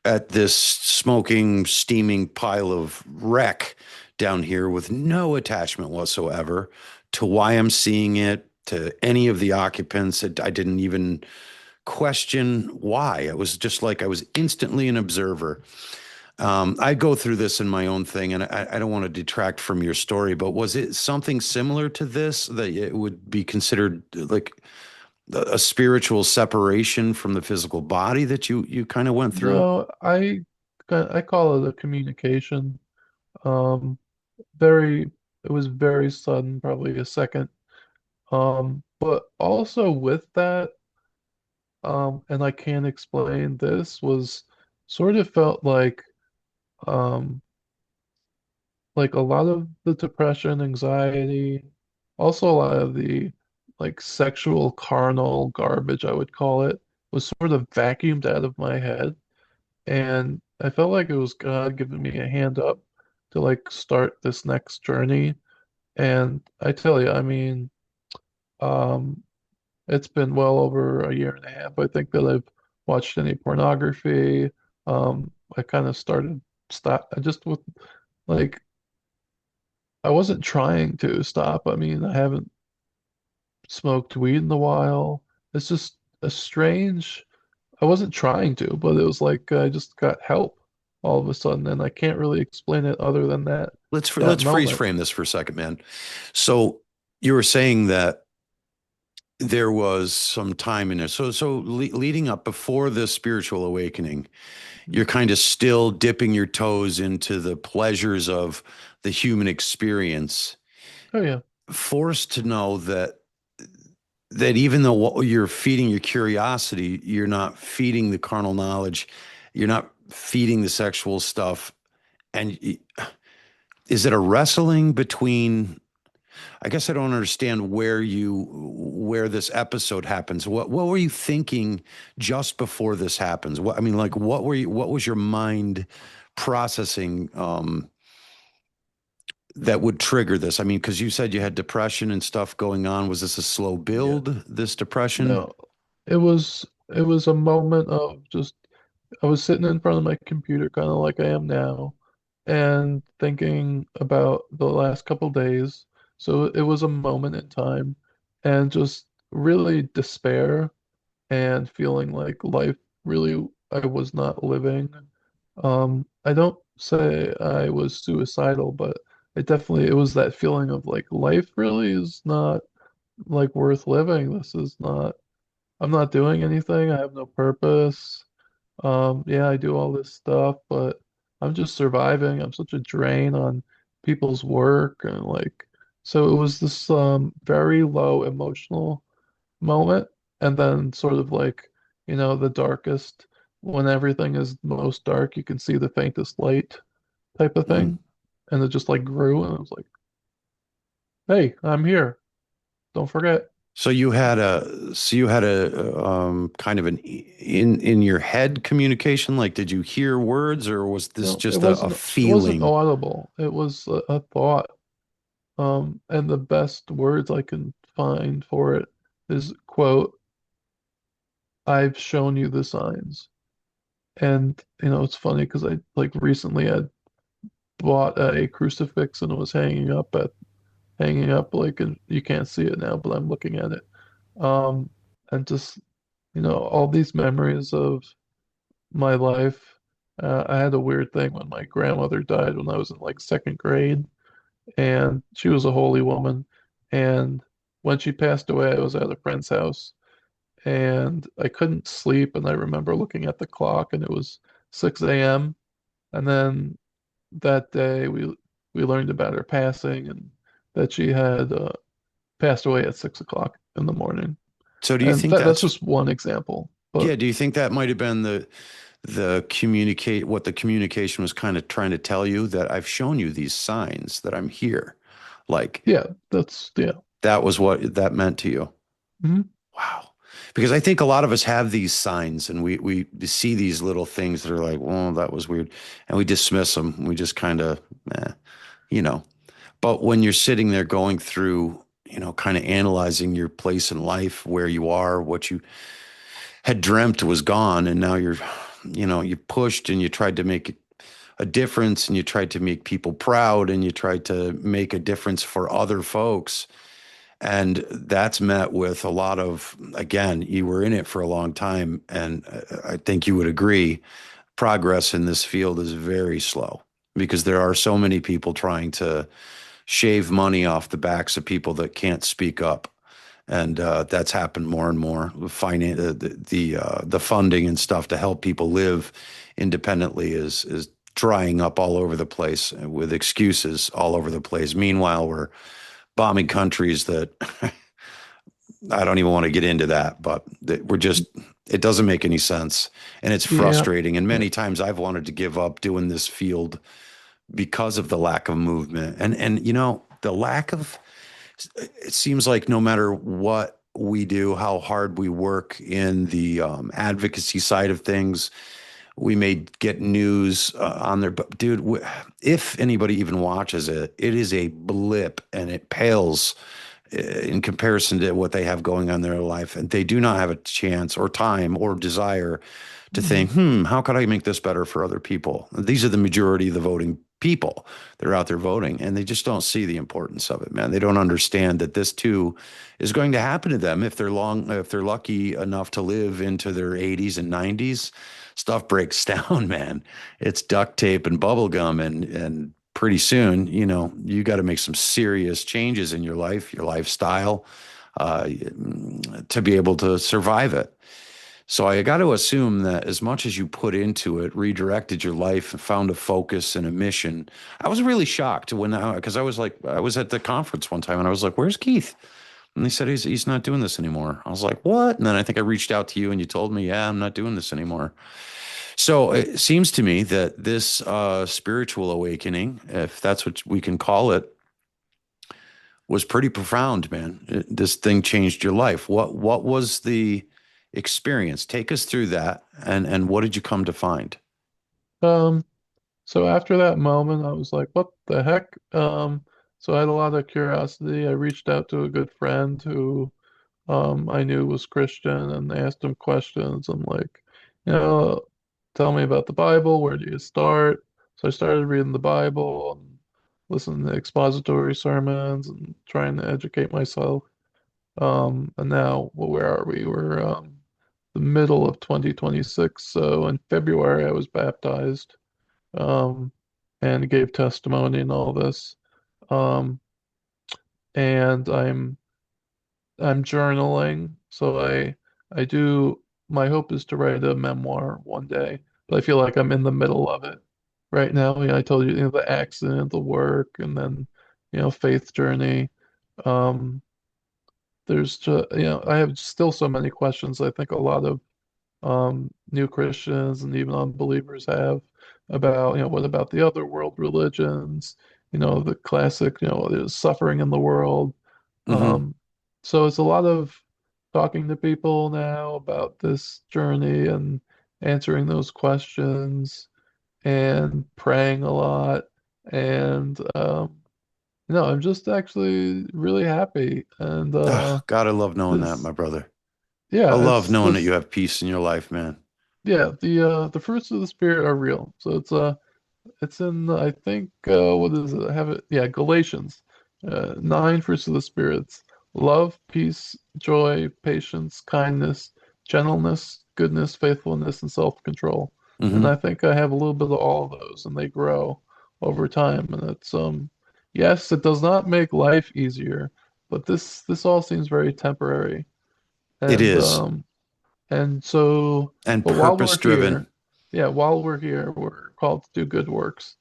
S1: at this smoking, steaming pile of wreck down here with no attachment whatsoever to why I'm seeing it, to any of the occupants. I didn't even question why. It was just like I was instantly an observer. I go through this in my own thing, and I don't want to detract from your story, but was it something similar to this that it would be considered like a spiritual separation from the physical body that you kind of went through?
S2: No, I call it a communication. Um, very, it was very sudden, probably a second. But also with that, and I can't explain this, was sort of felt um, like a lot of the depression, anxiety, also a lot of the like sexual carnal garbage, I would call it, was sort of vacuumed out of my head. And I felt like it was God giving me a hand up to like start this next journey. And I tell you, I mean, um, it's been well over a year and a half. I think that I've watched any pornography. I kind of started stop. I just with like I wasn't trying to stop. I mean, I haven't smoked weed in a while. It's just a strange. I wasn't trying to, but it was like I just got help all of a sudden, and I can't really explain it other than that
S1: Let's freeze
S2: moment.
S1: frame this for a second, man. So you were saying that there was some time in it. Leading up before the spiritual awakening, you're kind of still dipping your toes into the pleasures of the human experience,
S2: Oh yeah,
S1: forced to know that even though what you're feeding your curiosity, you're not feeding the carnal knowledge, you're not feeding the sexual stuff. And is it a wrestling between, I guess I don't understand where this episode happens. What were you thinking just before this happens? What I mean, like what was your mind processing that would trigger this? I mean, because you said you had depression and stuff going on. Was this a slow
S2: yeah.
S1: build, this depression?
S2: No, it was a moment of just I was sitting in front of my computer, kind of like I am now, and thinking about the last couple days. So it was a moment in time, and just really despair and feeling like life really I was not living. I don't say I was suicidal, but it was that feeling of like life really is not like worth living. This is not, I'm not doing anything. I have no purpose. Yeah, I do all this stuff, but I'm just surviving. I'm such a drain on people's work and like, so it was this very low emotional moment, and then sort of like, the darkest, when everything is most dark, you can see the faintest light type of
S1: Mm.
S2: thing. And it just like grew, and I was like, hey, I'm here. Don't forget.
S1: So you had a kind of an in your head communication. Like, did you hear words, or was this
S2: No,
S1: just a
S2: it wasn't
S1: feeling?
S2: audible. It was a thought. And the best words I can find for it is, quote, I've shown you the signs. And it's funny because I like recently I bought a crucifix and it was hanging up like, and you can't see it now, but I'm looking at it. Um, and just all these memories of my life. I had a weird thing when my grandmother died when I was in like second grade, and she was a holy woman. And when she passed away, I was at a friend's house, and I couldn't sleep. And I remember looking at the clock, and it was 6 a.m. And then that day, we learned about her passing, and that she had passed away at 6 o'clock in the morning.
S1: So do you
S2: And
S1: think
S2: that's
S1: that's
S2: just one example.
S1: yeah?
S2: But
S1: Do you think that might have been the communicate what the communication was kind of trying to tell you that I've shown you these signs that I'm here, like
S2: yeah, yeah.
S1: that was what that meant to you?
S2: Mhm.
S1: Wow. Because I think a lot of us have these signs and we see these little things that are like, well, that was weird. And we dismiss them. We just kind of, eh, you know. But when you're sitting there going through, kind of analyzing your place in life, where you are, what you had dreamt was gone, and now you pushed and you tried to make a difference and you tried to make people proud and you tried to make a difference for other folks. And that's met with a lot of, again, you were in it for a long time. And I think you would agree, progress in this field is very slow because there are so many people trying to shave money off the backs of people that can't speak up. And that's happened more and more. The funding and stuff to help people live independently is drying up all over the place with excuses all over the place. Meanwhile, we're bombing countries that I don't even want to get into that, but we're just, it doesn't make any sense. And it's
S2: Yeah,
S1: frustrating. And
S2: yeah.
S1: many times I've wanted to give up doing this field because of the lack of movement. And the lack of, it seems like no matter what we do, how hard we work in the advocacy side of things, we may get news on there. But dude, if anybody even watches it, it is a blip and it pales in comparison to what they have going on in their life. And they do not have a chance or time or desire to
S2: Mhm.
S1: think, how could I make this better for other people? These are the majority of the voting people that are out there voting, and they just don't see the importance of it, man. They don't understand that this too is going to happen to them if they're lucky enough to live into their 80s and 90s. Stuff breaks down, man. It's duct tape and bubble gum, and pretty soon, you got to make some serious changes in your life, your lifestyle, uh, to be able to survive it. So I got to assume that as much as you put into it, redirected your life and found a focus and a mission. I was really shocked because I was like, I was at the conference one time and I was like, where's Keith? And they said he's not doing this anymore. I was like, what? And then I think I reached out to you and you told me, yeah, I'm not doing this anymore. So it seems to me that this spiritual awakening, if that's what we can call it, was pretty profound, man. This thing changed your life. What was the experience? Take us through that, and what did you come to find?
S2: Um, so after that moment, I was like, what the heck? So I had a lot of curiosity. I reached out to a good friend who I knew was Christian and asked him questions. I'm like, you know, tell me about the Bible. Where do you start? So I started reading the Bible and listening to expository sermons and trying to educate myself. And now, well, where are we? We're the middle of 2026. So in February, I was baptized, um, and gave testimony and all this. Um, and I'm journaling. So I do my hope is to write a memoir one day, but I feel like I'm in the middle of it right now. I told you, the accident, the work, and then, faith journey. Um, there's just, I have still so many questions. I think a lot of new Christians and even unbelievers have about, what about the other world religions? The classic, there's suffering in the world.
S1: Hmm.
S2: Um, so it's a lot of talking to people now about this journey and answering those questions and praying a lot. And I'm just actually really happy. And
S1: God, I love knowing that,
S2: this,
S1: my brother. I
S2: yeah,
S1: love
S2: it's
S1: knowing that you
S2: this,
S1: have peace in your life, man.
S2: yeah, the fruits of the spirit are real. So it's in, I think, what is it? I have it. Yeah, Galatians. Nine fruits of the spirits: love, peace, joy, patience, kindness, gentleness, goodness, faithfulness, and self-control. And
S1: Hmm.
S2: I think I have a little bit of all of those, and they grow over time. And it's yes, it does not make life easier, but this all seems very temporary.
S1: It
S2: And
S1: is.
S2: um, and so,
S1: And
S2: but while we're
S1: purpose driven.
S2: here, yeah, while we're here, we're called to do good works.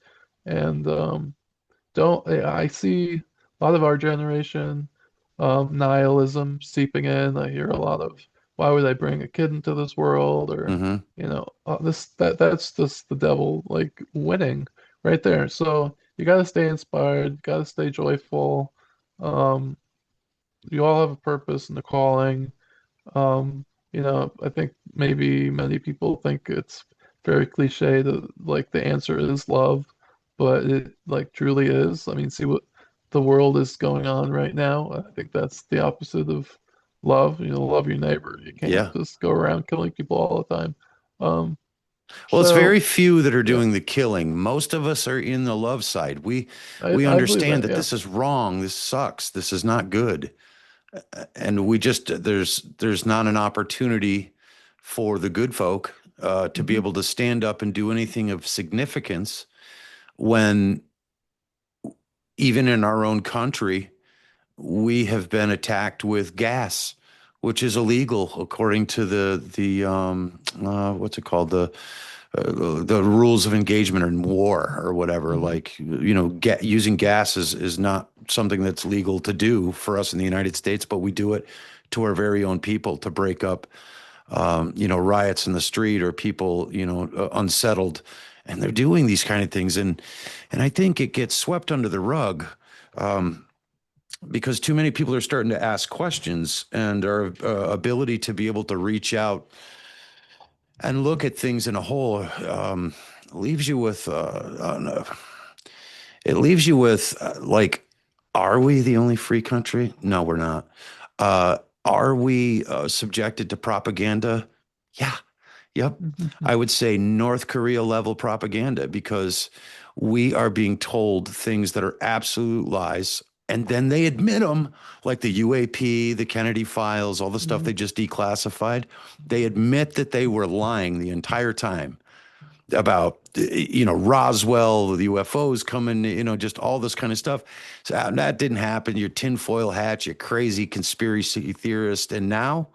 S2: And don't I see a lot of our generation nihilism seeping in. I hear a lot of, why would I bring a kid into this world? Or,
S1: Hmm.
S2: that's just the devil like winning right there. So you got to stay inspired, got to stay joyful. Um, you all have a purpose and a calling. I think maybe many people think it's very cliche that like the answer is love, but it like truly is. I mean, see what the world is going on right now. I think that's the opposite of love. Love your neighbor. You can't
S1: Yeah.
S2: just go around killing people all the time. Um,
S1: Well, it's very
S2: so
S1: few that are
S2: yeah,
S1: doing the killing. Most of us are in the love side. We
S2: I believe
S1: understand
S2: that.
S1: that
S2: Yeah.
S1: this is wrong. This sucks. This is not good. And we just there's not an opportunity for the good folk to be
S2: Hmm.
S1: able to stand up and do anything of significance when even in our own country we have been attacked with gas, which is illegal according to the what's it called, the rules of engagement in war or whatever.
S2: Hmm.
S1: Like, using gas is not something that's legal to do for us in the United States, but we do it to our very own people to break up, riots in the street or people, unsettled, and they're doing these kind of things, and I think it gets swept under the rug. Um, because too many people are starting to ask questions, and our ability to be able to reach out and look at things in a whole leaves you with I don't know, it leaves you with like, are we the only free country? No, we're not. Are we subjected to propaganda? Yeah. Yep.
S2: Hmm.
S1: I would say North Korea level propaganda, because we are being told things that are absolute lies. And then they admit them, like the UAP, the Kennedy files, all the stuff
S2: Hmm.
S1: they just declassified. They admit that they were lying the entire time about, Roswell, the UFOs coming, just all this kind of stuff. So that didn't happen. Your tinfoil hat, you crazy conspiracy theorist. And now,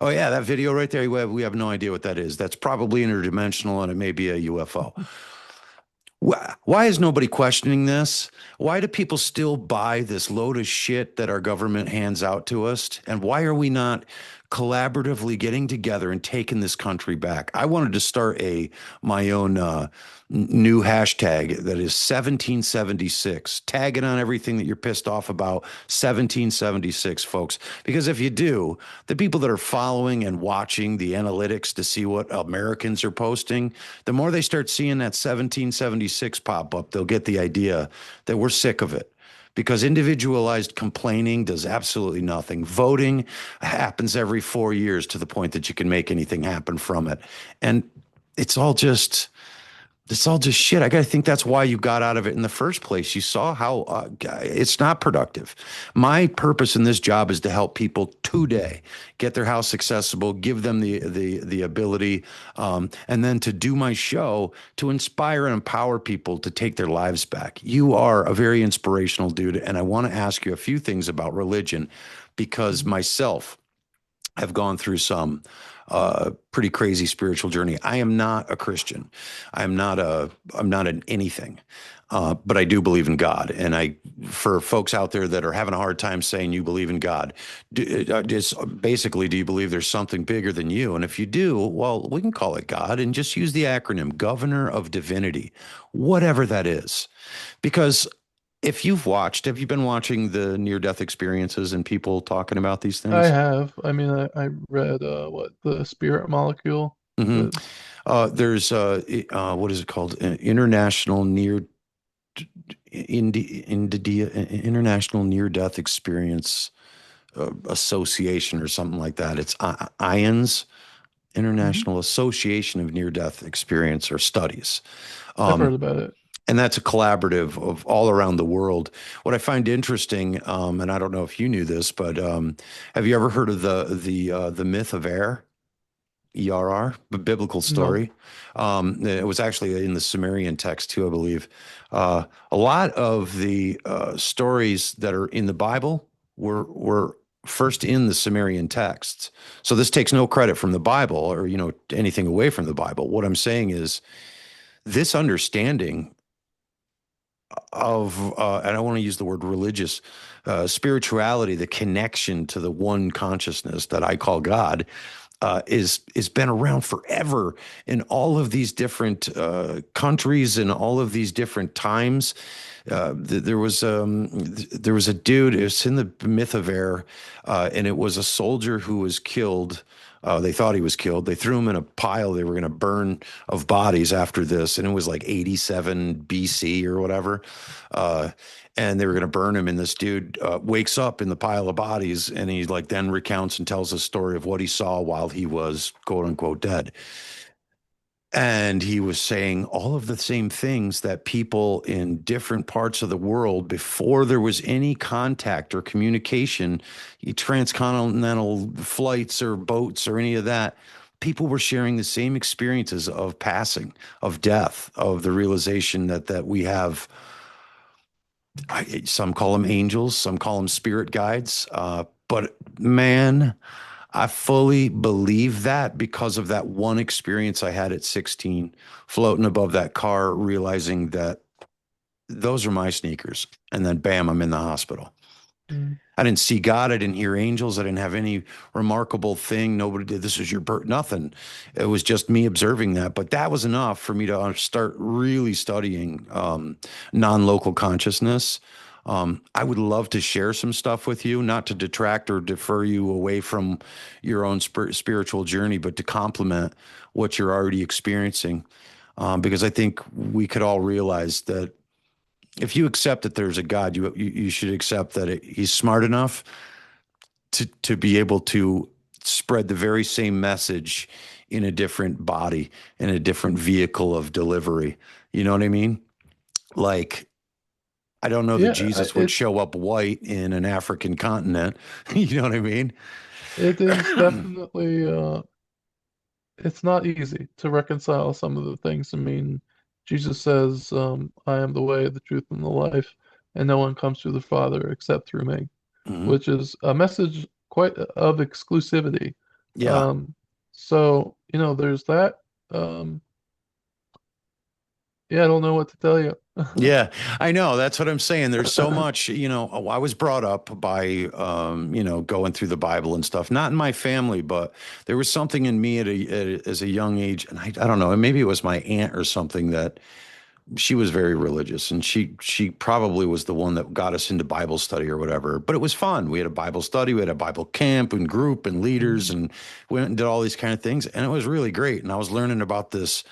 S1: oh yeah, that video right there, we have no idea what that is. That's probably interdimensional, and it may be a UFO. Why is nobody questioning this? Why do people still buy this load of shit that our government hands out to us? And why are we not collaboratively getting together and taking this country back? I wanted to start my own new hashtag that is 1776. Tag it on everything that you're pissed off about. 1776, folks. Because if you do, the people that are following and watching the analytics to see what Americans are posting, the more they start seeing that 1776 pop up, they'll get the idea that we're sick of it. Because individualized complaining does absolutely nothing. Voting happens every 4 years to the point that you can make anything happen from it. And it's all just It's all just shit. I got to think that's why you got out of it in the first place. You saw how it's not productive. My purpose in this job is to help people today get their house accessible, give them the ability, and then to do my show to inspire and empower people to take their lives back. You are a very inspirational dude, and I want to ask you a few things about religion because
S2: Mhm.
S1: myself have gone through some pretty crazy spiritual journey. I am not a Christian. I'm not an anything. But I do believe in God. And for folks out there that are having a hard time saying you believe in God, just basically, do you believe there's something bigger than you? And if you do, well, we can call it God and just use the acronym Governor of Divinity, whatever that is. Because if you've watched, have you been watching the near death experiences and people talking about these
S2: I
S1: things?
S2: have. I mean, I read what the spirit molecule
S1: Hmm.
S2: is.
S1: There's what is it called? International Near International Near Death Experience Association or something like that. It's IONS,
S2: Hmm.
S1: International Association of Near Death Experience or Studies.
S2: I've heard
S1: Um,
S2: about it.
S1: and that's a collaborative of all around the world. What I find interesting, and I don't know if you knew this, but have you ever heard of the myth of air? ERR, the biblical
S2: No.
S1: story. It was actually in the Sumerian text too, I believe. A lot of the stories that are in the Bible were first in the Sumerian texts. So this takes no credit from the Bible or anything away from the Bible. What I'm saying is this understanding of and I want to use the word religious spirituality, the connection to the one consciousness that I call God is been around forever in all of these different countries and all of these different times. There was a dude. It's in the myth of air, and it was a soldier who was killed. They thought he was killed. They threw him in a pile. They were going to burn of bodies after this, and it was like 87 BC or whatever. Uh, and they were going to burn him. And this dude wakes up in the pile of bodies, and he like then recounts and tells a story of what he saw while he was quote unquote dead. And he was saying all of the same things that people in different parts of the world, before there was any contact or communication, transcontinental flights or boats or any of that, people were sharing the same experiences of passing, of death, of the realization that we have. Some call them angels, some call them spirit guides. But man, I fully believe that because of that one experience I had at 16, floating above that car, realizing that those are my sneakers. And then bam, I'm in the hospital.
S2: Mm.
S1: I didn't see God. I didn't hear angels. I didn't have any remarkable thing. Nobody did. This was your birth. Nothing. It was just me observing that. But that was enough for me to start really studying non-local consciousness. I would love to share some stuff with you, not to detract or defer you away from your own spiritual journey, but to complement what you're already experiencing. Because I think we could all realize that if you accept that there's a God, you should accept that he's smart enough to be able to spread the very same message in a different body, in a different vehicle of delivery. You know what I mean? Like, I don't know that
S2: Yeah,
S1: Jesus would
S2: it's
S1: show up white in an African continent. You know what I mean?
S2: it is definitely it's not easy to reconcile some of the things. I mean, Jesus says, I am the way, the truth, and the life, and no one comes to the Father except through me,
S1: Mhm.
S2: which is a message quite of exclusivity.
S1: Yeah.
S2: Um, so, there's that. Um, yeah, I don't know what to tell you.
S1: Yeah, I know. That's what I'm saying. There's so much, I was brought up by, going through the Bible and stuff, not in my family, but there was something in me as a young age. And I don't know, maybe it was my aunt or something that she was very religious and she probably was the one that got us into Bible study or whatever, but it was fun. We had a Bible study, we had a Bible camp and group and leaders
S2: Mhm.
S1: and went and did all these kind of things. And it was really great. And I was learning about this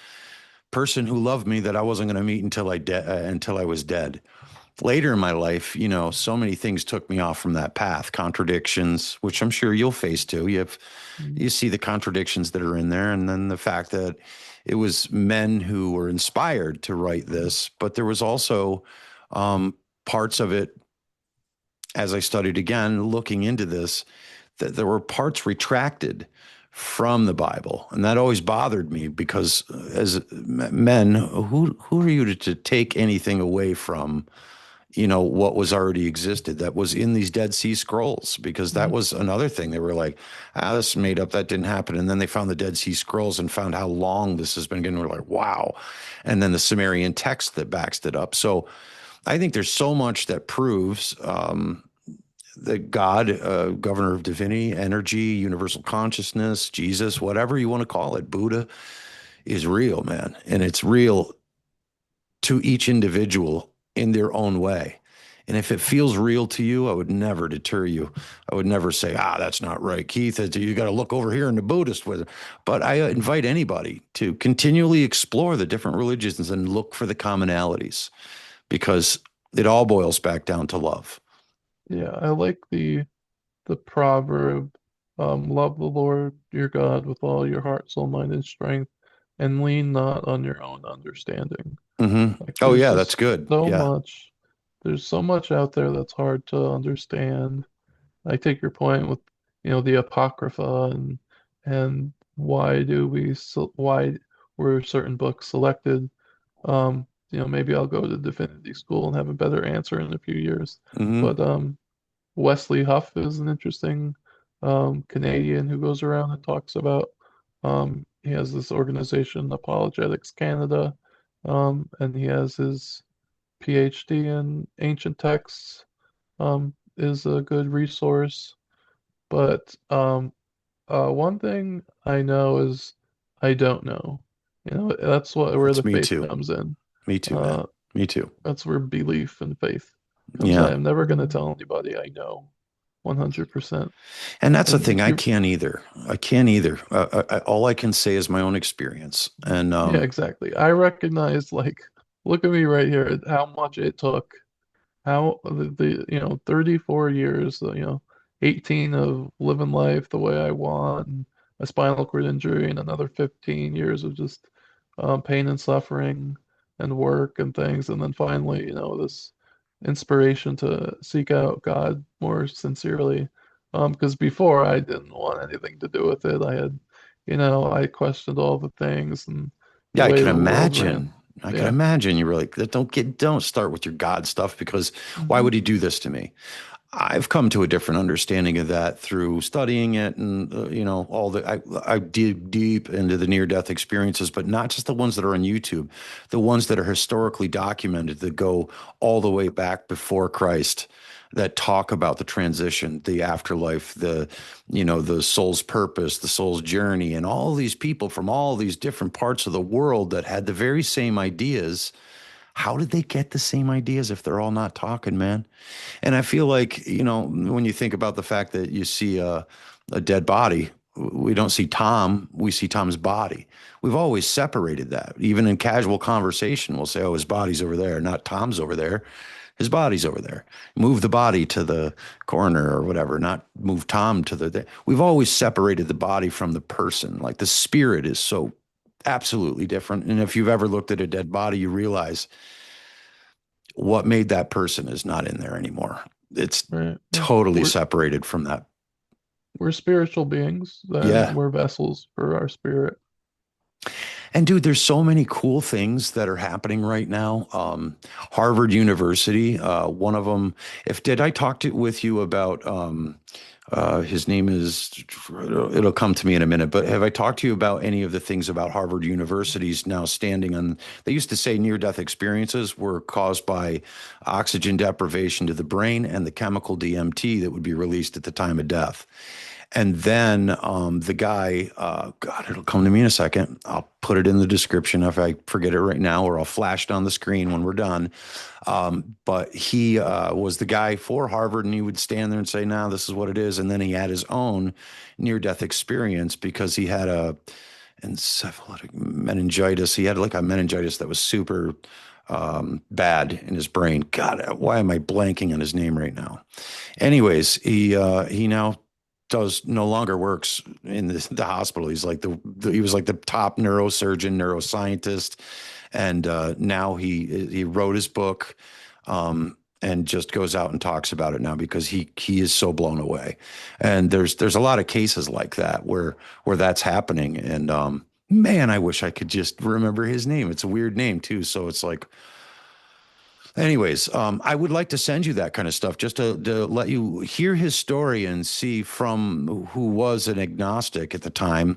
S1: person who loved me that I wasn't going to meet until I was dead. later in my life, so many things took me off from that path, contradictions, which I'm sure you'll face too.
S2: Mm,
S1: You see the contradictions that are in there, and then the fact that it was men who were inspired to write this, but there was also parts of it as I studied again, looking into this, that there were parts retracted from the Bible, and that always bothered me because as men, who are you to take anything away from what was already existed that was in these Dead Sea Scrolls? Because that
S2: mhm.
S1: was another thing. They were like, this is made up, that didn't happen. And then they found the Dead Sea Scrolls and found how long this has been going. We're like, wow. And then the Sumerian text that backs it up. So I think there's so much that proves that God, governor of divinity, energy, universal consciousness, Jesus, whatever you want to call it, Buddha, is real, man. And it's real to each individual in their own way. And if it feels real to you, I would never deter you. I would never say, that's not right, Keith. You got to look over here in the Buddhist with it. But I invite anybody to continually explore the different religions and look for the commonalities because it all boils back down to love.
S2: Yeah, I like the proverb, love the Lord your God with all your heart, soul, mind, and strength, and lean not on your own understanding. Like
S1: Oh, yeah, that's good.
S2: so
S1: Yeah.
S2: much, there's so much out there that's hard to understand. I take your point with, the Apocrypha and why were certain books selected? Maybe I'll go to divinity school and have a better answer in a few years.
S1: hmm
S2: But Wesley Huff is an interesting Canadian who goes around and talks about. He has this organization, Apologetics Canada, and he has his PhD in ancient texts. Is a good resource. But one thing I know is I don't know. That's where
S1: That's
S2: the
S1: me
S2: faith
S1: too.
S2: comes in.
S1: Me too, man.
S2: Uh,
S1: Me too.
S2: that's where belief and faith comes. I
S1: Yeah.
S2: am never going to tell anybody I know 100%.
S1: And that's the
S2: And
S1: thing.
S2: if
S1: I
S2: you,
S1: can't either. I can't either. All I can say is my own experience. And
S2: yeah, exactly. I recognize, like, look at me right here, how much it took how the 34 years, 18 of living life the way I want, and a spinal cord injury, and another 15 years of just pain and suffering and work and things, and then finally, this inspiration to seek out God more sincerely. Because before I didn't want anything to do with it. I questioned all the things and the
S1: yeah, I
S2: way
S1: can
S2: the world ran.
S1: imagine. I can
S2: Yeah.
S1: imagine you were like, don't start with your God stuff because why
S2: Hmm.
S1: would he do this to me? I've come to a different understanding of that through studying it and I dig deep into the near death experiences, but not just the ones that are on YouTube, the ones that are historically documented that go all the way back before Christ that talk about the transition, the afterlife, the soul's purpose, the soul's journey, and all these people from all these different parts of the world that had the very same ideas. How did they get the same ideas if they're all not talking, man? And I feel like, when you think about the fact that you see a dead body, we don't see Tom, we see Tom's body. We've always separated that. Even in casual conversation, we'll say, oh, his body's over there, not Tom's over there. His body's over there. Move the body to the corner or whatever, not move Tom to the. We've always separated the body from the person. Like the spirit is so absolutely different. And if you've ever looked at a dead body, you realize what made that person is not in there anymore. It's
S2: Right. Yeah.
S1: totally
S2: We're
S1: separated from that.
S2: we're spiritual beings, and
S1: Yeah.
S2: we're vessels for our spirit.
S1: And dude, there's so many cool things that are happening right now. Harvard University, one of them. If did I talk to with you about his name is, it'll come to me in a minute, but have I talked to you about any of the things about Harvard University's now standing on? They used to say near-death experiences were caused by oxygen deprivation to the brain and the chemical DMT that would be released at the time of death. And then the guy, God, it'll come to me in a second. I'll put it in the description if I forget it right now, or I'll flash it on the screen when we're done. But he was the guy for Harvard, and he would stand there and say, "Now this is what it is." And then he had his own near-death experience because he had a encephalitic meningitis. He had like a meningitis that was super bad in his brain. God, why am I blanking on his name right now? Anyways, he now does no longer works in the hospital. He's like he was like the top neurosurgeon, neuroscientist, and now he wrote his book, and just goes out and talks about it now because he is so blown away. And there's a lot of cases like that where that's happening. And man, I wish I could just remember his name. It's a weird name too, so it's like. Anyways, I would like to send you that kind of stuff just to let you hear his story and see from who was an agnostic at the time,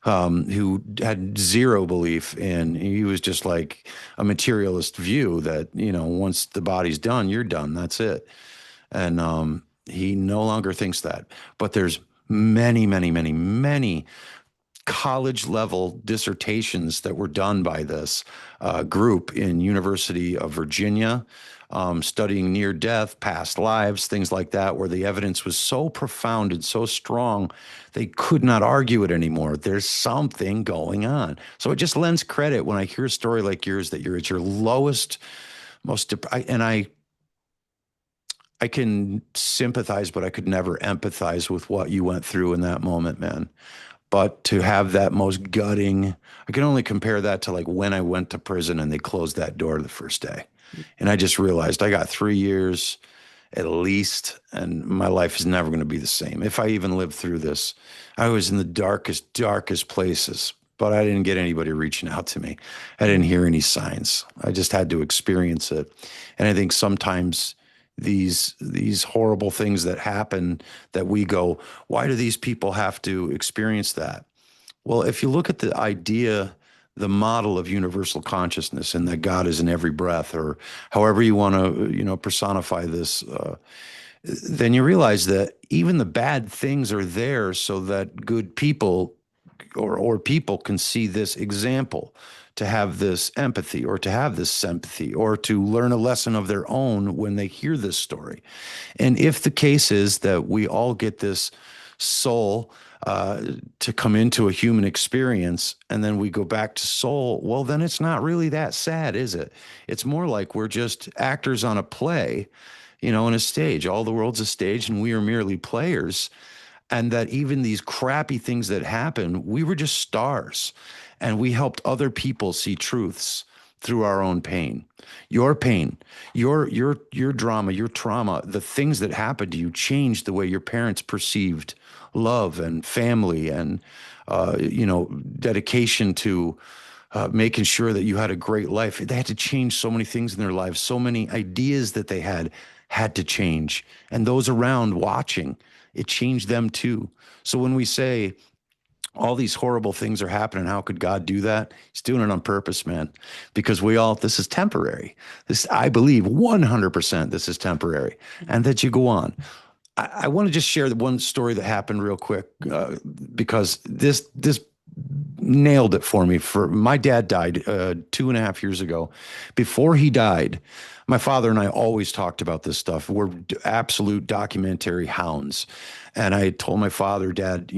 S1: who had zero belief in, he was just like a materialist view that, once the body's done, you're done. That's it. And he no longer thinks that. But there's many, many, many, many college level dissertations that were done by this group in University of Virginia, studying near death, past lives, things like that, where the evidence was so profound and so strong they could not argue it anymore. There's something going on. So it just lends credit when I hear a story like yours that you're at your lowest, and I can sympathize, but I could never empathize with what you went through in that moment, man. But to have that most gutting, I can only compare that to like when I went to prison and they closed that door the first day. And I just realized I got 3 years at least, and my life is never going to be the same. If I even lived through this, I was in the darkest, darkest places, but I didn't get anybody reaching out to me. I didn't hear any signs. I just had to experience it. And I think sometimes these horrible things that happen that we go, why do these people have to experience that? Well, if you look at the idea, the model of universal consciousness and that God is in every breath, or however you want to, personify this, then you realize that even the bad things are there so that good people or people can see this example, to have this empathy or to have this sympathy or to learn a lesson of their own when they hear this story. And if the case is that we all get this soul to come into a human experience and then we go back to soul, well, then it's not really that sad, is it? It's more like we're just actors on a play, on a stage. All the world's a stage and we are merely players. And that even these crappy things that happen, we were just stars and we helped other people see truths through our own pain, your drama, your trauma, the things that happened to you changed the way your parents perceived love and family and dedication to making sure that you had a great life. They had to change so many things in their lives. So many ideas that they had to change. And those around watching, it changed them too. So when we say all these horrible things are happening, how could God do that? He's doing it on purpose, man. Because this is temporary. I believe 100% this is temporary, and that you go on. I want to just share the one story that happened real quick, because this nailed it for me. For my dad died 2.5 years ago. Before he died, my father and I always talked about this stuff. We're absolute documentary hounds, and I told my father, Dad,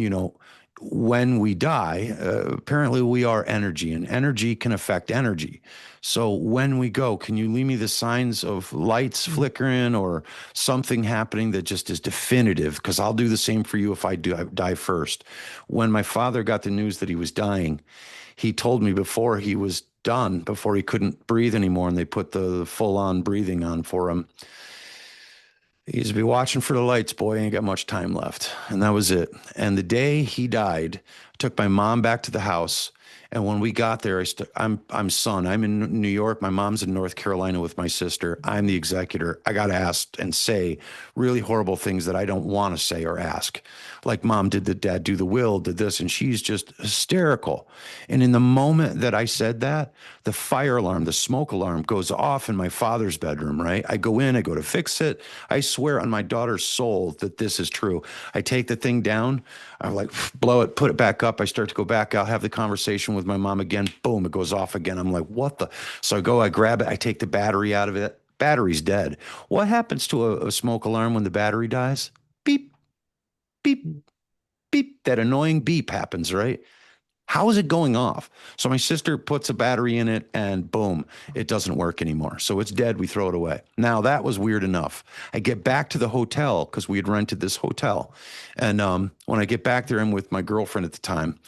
S1: when we die, apparently we are energy, and energy can affect energy. So when we go, can you leave me the signs of lights flickering or something happening that just is definitive? Because I'll do the same for you if I die first. When my father got the news that he was dying, he told me before he was done, before he couldn't breathe anymore, and they put the full-on breathing on for him. He used to be watching for the lights, boy. Ain't got much time left. And that was it. And the day he died, I took my mom back to the house. And when we got there, I'm son. I'm in New York. My mom's in North Carolina with my sister. I'm the executor. I got to ask and say really horrible things that I don't want to say or ask. Like, Mom, did the dad do the will? Did this? And she's just hysterical. And in the moment that I said that, the fire alarm, the smoke alarm goes off in my father's bedroom, right? I go in, I go to fix it. I swear on my daughter's soul that this is true. I take the thing down. I like blow it, put it back up. I start to go back out, have the conversation with my mom again. Boom, it goes off again. I'm like, what the? So I grab it. I take the battery out of it. Battery's dead. What happens to a smoke alarm when the battery dies? Beep, beep, beep. That annoying beep happens, right? How is it going off? So my sister puts a battery in it and boom, it doesn't work anymore. So it's dead. We throw it away. Now that was weird enough. I get back to the hotel because we had rented this hotel. And when I get back there, I'm with my girlfriend at the time.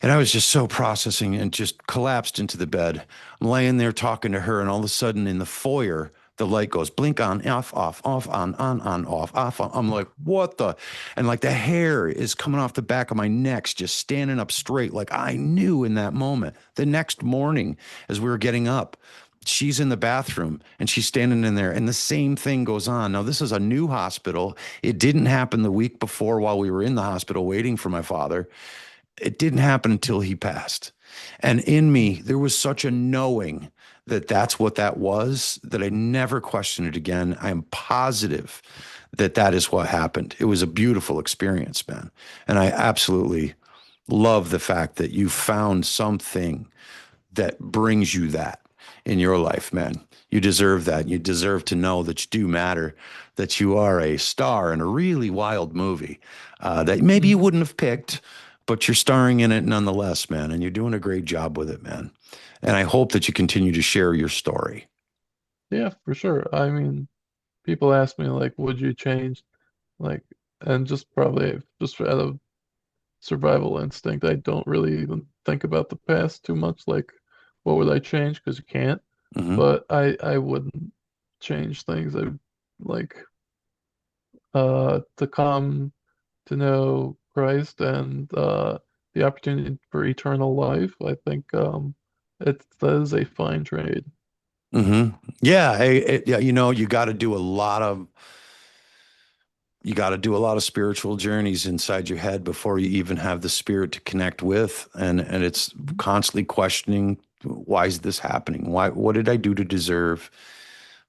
S1: And I was just so processing and just collapsed into the bed. I'm laying there talking to her, and all of a sudden in the foyer, the light goes blink on, off, on, off, on. I'm like, what the? And like the hair is coming off the back of my neck, just standing up straight. Like I knew in that moment. The next morning, as we were getting up, she's in the bathroom and she's standing in there, and the same thing goes on. Now, this is a new hospital. It didn't happen the week before while we were in the hospital waiting for my father. It didn't happen until he passed. And in me, there was such a knowing that that's what that was that I never questioned it again. I am positive that that is what happened. It was a beautiful experience, man. And I absolutely love the fact that you found something that brings you that in your life, man. You deserve that. You deserve to know that you do matter, that you are a star in a really wild movie that maybe you
S2: Mhm.
S1: wouldn't have picked, but you're starring in it nonetheless, man. And you're doing a great job with it, man. And I hope that you continue to share your story.
S2: Yeah, for sure. I mean, people ask me like, would you change? Like, and just probably just out of survival instinct, I don't really even think about the past too much. Like, what would I change? Because you can't.
S1: Hmm.
S2: But I wouldn't change things. I like to come to know Christ and the opportunity for eternal life. I think it that is a fine trade.
S1: Hmm. Yeah, yeah, you got to do a lot of spiritual journeys inside your head before you even have the spirit to connect with, and it's
S2: Mhm.
S1: constantly questioning, why is this happening? Why, what did I do to deserve?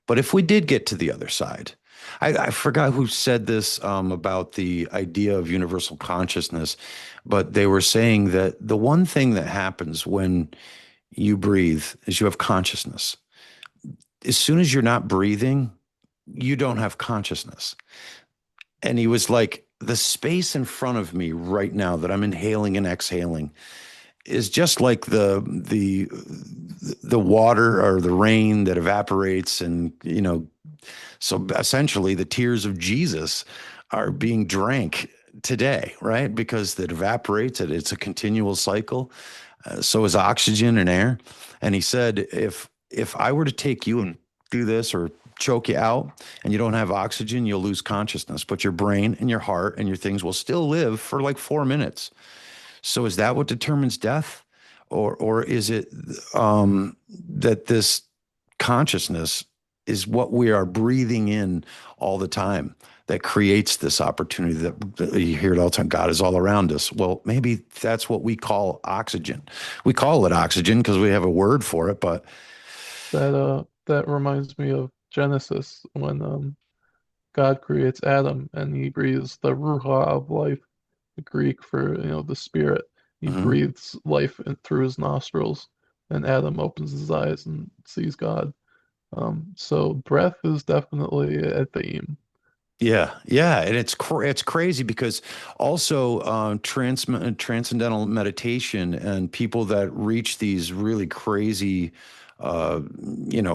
S1: But if we did get to the other side, I forgot who said this about the idea of universal consciousness, but they were saying that the one thing that happens when you breathe is you have consciousness. As soon as you're not breathing, you don't have consciousness. And he was like, the space in front of me right now that I'm inhaling and exhaling is just like the water or the rain that evaporates, and so essentially the tears of Jesus are being drank today, right? Because it evaporates, it's a continual cycle. So is oxygen and air. And he said, if I were to take you and do this or choke you out and you don't have oxygen, you'll lose consciousness, but your brain and your heart and your things will still live for like 4 minutes. So is that what determines death? Or is it that this consciousness is what we are breathing in all the time that creates this opportunity that you hear it all the time? God is all around us. Well, maybe that's what we call oxygen. We call it oxygen because we have a word for it, but
S2: That reminds me of Genesis when God creates Adam and he breathes the ruha of life, the Greek for the spirit. He
S1: mhm.
S2: breathes life in, through his nostrils, and Adam opens his eyes and sees God. So breath is definitely a theme.
S1: Yeah, yeah, and it's crazy because also transcendental meditation and people that reach these really crazy, uh,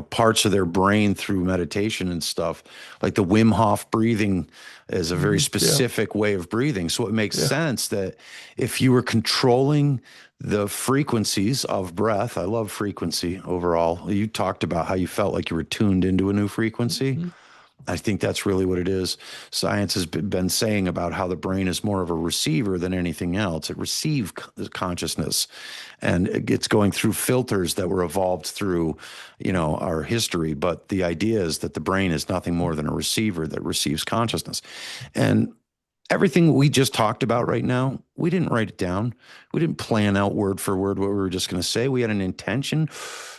S1: parts of their brain through meditation and stuff, like the Wim Hof breathing is a very
S2: Yeah,
S1: specific way of breathing. So it makes
S2: yeah.
S1: sense that if you were controlling the frequencies of breath, I love frequency overall. You talked about how you felt like you were tuned into a new frequency.
S2: Mhm.
S1: I think that's really what it is. Science has been saying about how the brain is more of a receiver than anything else. It receives consciousness, and it's going through filters that were evolved through, our history. But the idea is that the brain is nothing more than a receiver that receives consciousness. And everything we just talked about right now, we didn't write it down. We didn't plan out word for word what we were just going to say. We had an intention,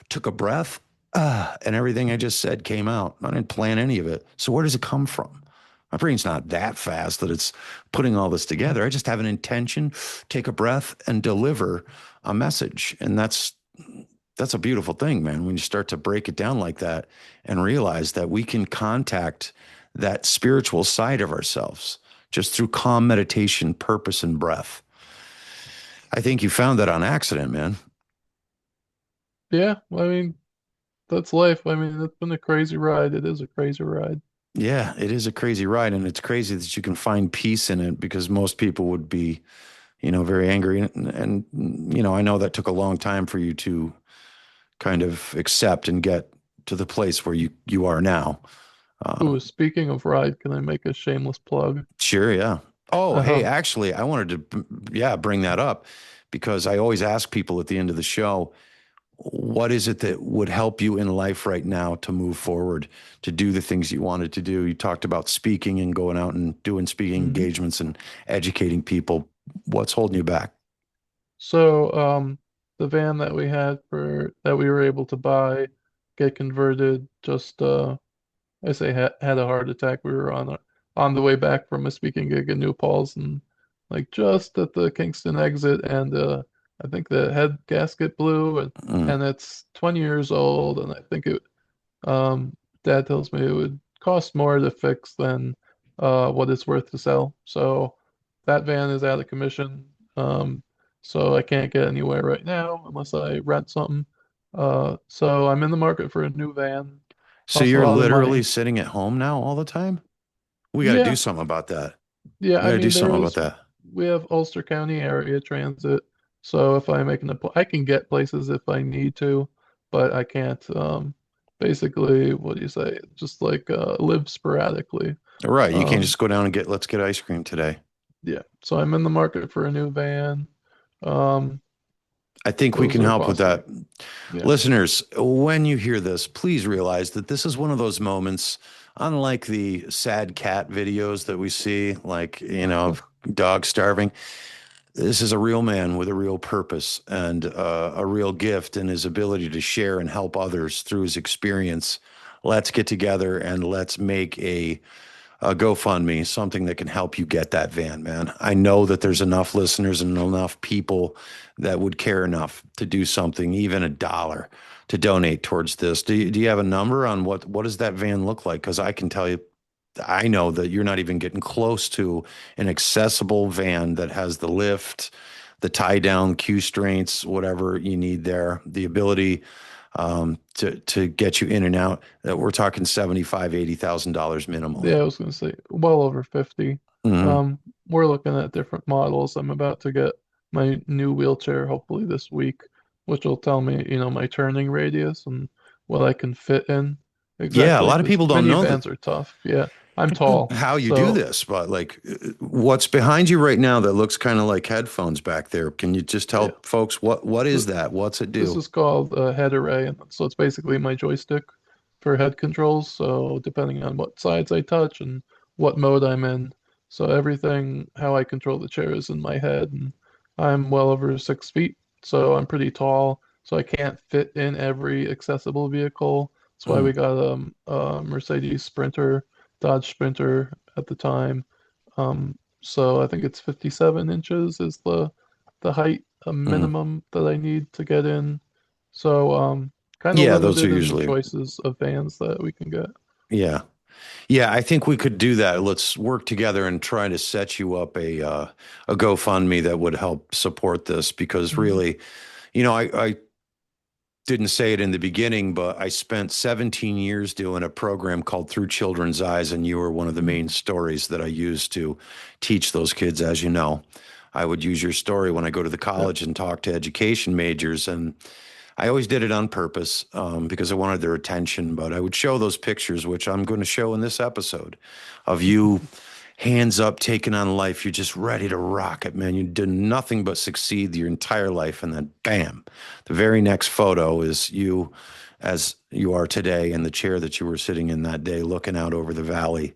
S1: took a breath, and everything I just said came out. I didn't plan any of it. So where does it come from? My brain's not that fast that it's putting all this together. I just have an intention, take a breath, and deliver a message. And that's a beautiful thing, man, when you start to break it down like that and realize that we can contact that spiritual side of ourselves just through calm meditation, purpose, and breath. I think you found that on accident, man.
S2: Yeah, I mean, that's life. I mean, it's been a crazy ride. It is a crazy ride.
S1: Yeah, it is a crazy ride, and it's crazy that you can find peace in it because most people would be, very angry. And I know that took a long time for you to kind of accept and get to the place where you are now.
S2: Ooh,
S1: Um,
S2: speaking of ride, can I make a shameless plug?
S1: sure, yeah. Oh, hey,
S2: Um,
S1: actually, I wanted to, yeah, bring that up because I always ask people at the end of the show, what is it that would help you in life right now to move forward, to do the things you wanted to do? You talked about speaking and going out and doing speaking
S2: mhm.
S1: engagements and educating people. What's holding you back?
S2: So, the van that we had for that we were able to buy, get converted, just I say had a heart attack. We were on the way back from a speaking gig in New Paltz, and like just at the Kingston exit, and I think the head gasket blew,
S1: Mm.
S2: and it's 20 years old, and I think it Dad tells me it would cost more to fix than what it's worth to sell. So that van is out of commission. So I can't get anywhere right now unless I rent something. So I'm in the market for a new van.
S1: So
S2: Costs a
S1: you're
S2: lot of
S1: literally
S2: money.
S1: sitting at home now all the time? We got to do
S2: Yeah,
S1: something about that.
S2: yeah.
S1: We
S2: I
S1: got to do
S2: mean,
S1: something about that.
S2: we have Ulster County area transit. So if I make I can get places if I need to, but I can't. Basically, what do you say? Just like live sporadically.
S1: All right. You can't
S2: Um,
S1: just go down and let's get ice cream today.
S2: yeah. So I'm in the market for a new van. Um,
S1: I think we
S2: those
S1: can
S2: are
S1: help with
S2: possible.
S1: that.
S2: Yeah.
S1: Listeners, when you hear this, please realize that this is one of those moments, unlike the sad cat videos that we see, like, of dogs starving. This is a real man with a real purpose and a real gift in his ability to share and help others through his experience. Let's get together and let's make a GoFundMe, something that can help you get that van, man. I know that there's enough listeners and enough people that would care enough to do something, even $1 to donate towards this. Do you have a number on what does that van look like? Because I can tell you, I know that you're not even getting close to an accessible van that has the lift, the tie down Q strengths, whatever you need there, the ability to get you in and out. That we're talking 75, $80,000
S2: Yeah,
S1: minimally.
S2: I was gonna say well over 50.
S1: Hmm.
S2: We're looking at different models. I'm about to get my new wheelchair hopefully this week, which will tell me, my turning radius and what I can fit in
S1: Yeah, a
S2: exactly,
S1: lot of
S2: because
S1: people don't know that
S2: minivans are tough. Yeah, I'm tall,
S1: how you do
S2: so
S1: this, but like what's behind you right now that looks kind of like headphones back there. Can you just
S2: yeah.
S1: tell folks what
S2: So
S1: is that? What's it
S2: this
S1: do?
S2: is called a head array, and so it's basically my joystick for head controls. So depending on what sides I touch and what mode I'm in, so everything how I control the chair is in my head, and I'm well over 6 feet, so I'm pretty tall. So I can't fit in every accessible vehicle. That's why
S1: Mm,
S2: we got a Mercedes Sprinter, Dodge Sprinter at the time. So I think it's 57 inches is the height a
S1: mm.
S2: minimum that I need to get in. So kind of
S1: Yeah, those are
S2: limited in the
S1: usually,
S2: choices of vans that we can get.
S1: yeah. Yeah, I think we could do that. Let's work together and try to set you up a GoFundMe that would help support this because
S2: Hmm.
S1: really, I didn't say it in the beginning, but I spent 17 years doing a program called Through Children's Eyes, and you were one of the
S2: Hmm.
S1: main stories that I used to teach those kids. As you know, I would use your story when I go to the
S2: Yeah.
S1: college and talk to education majors, and I always did it on purpose because I wanted their attention. But I would show those pictures, which I'm going to show in this episode, of you hands up, taking on life. You're just ready to rock it, man. You did nothing but succeed your entire life. And then, bam, the very next photo is you as you are today in the chair that you were sitting in that day, looking out over the valley.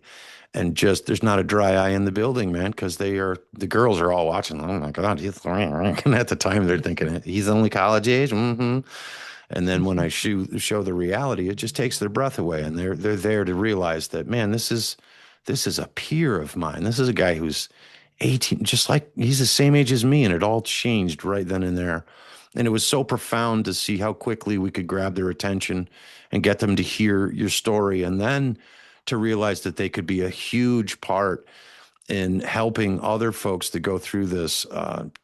S1: And just there's not a dry eye in the building, man, because the girls are all watching. Oh my God, he's and at the time they're thinking he's only college age. Mm-hmm. And then when I show the reality, it just takes their breath away, and they're there to realize that, man, this is a peer of mine. This is a guy who's 18, just like he's the same age as me, and it all changed right then and there. And it was so profound to see how quickly we could grab their attention and get them to hear your story, and then to realize that they could be a huge part in helping other folks to go through this,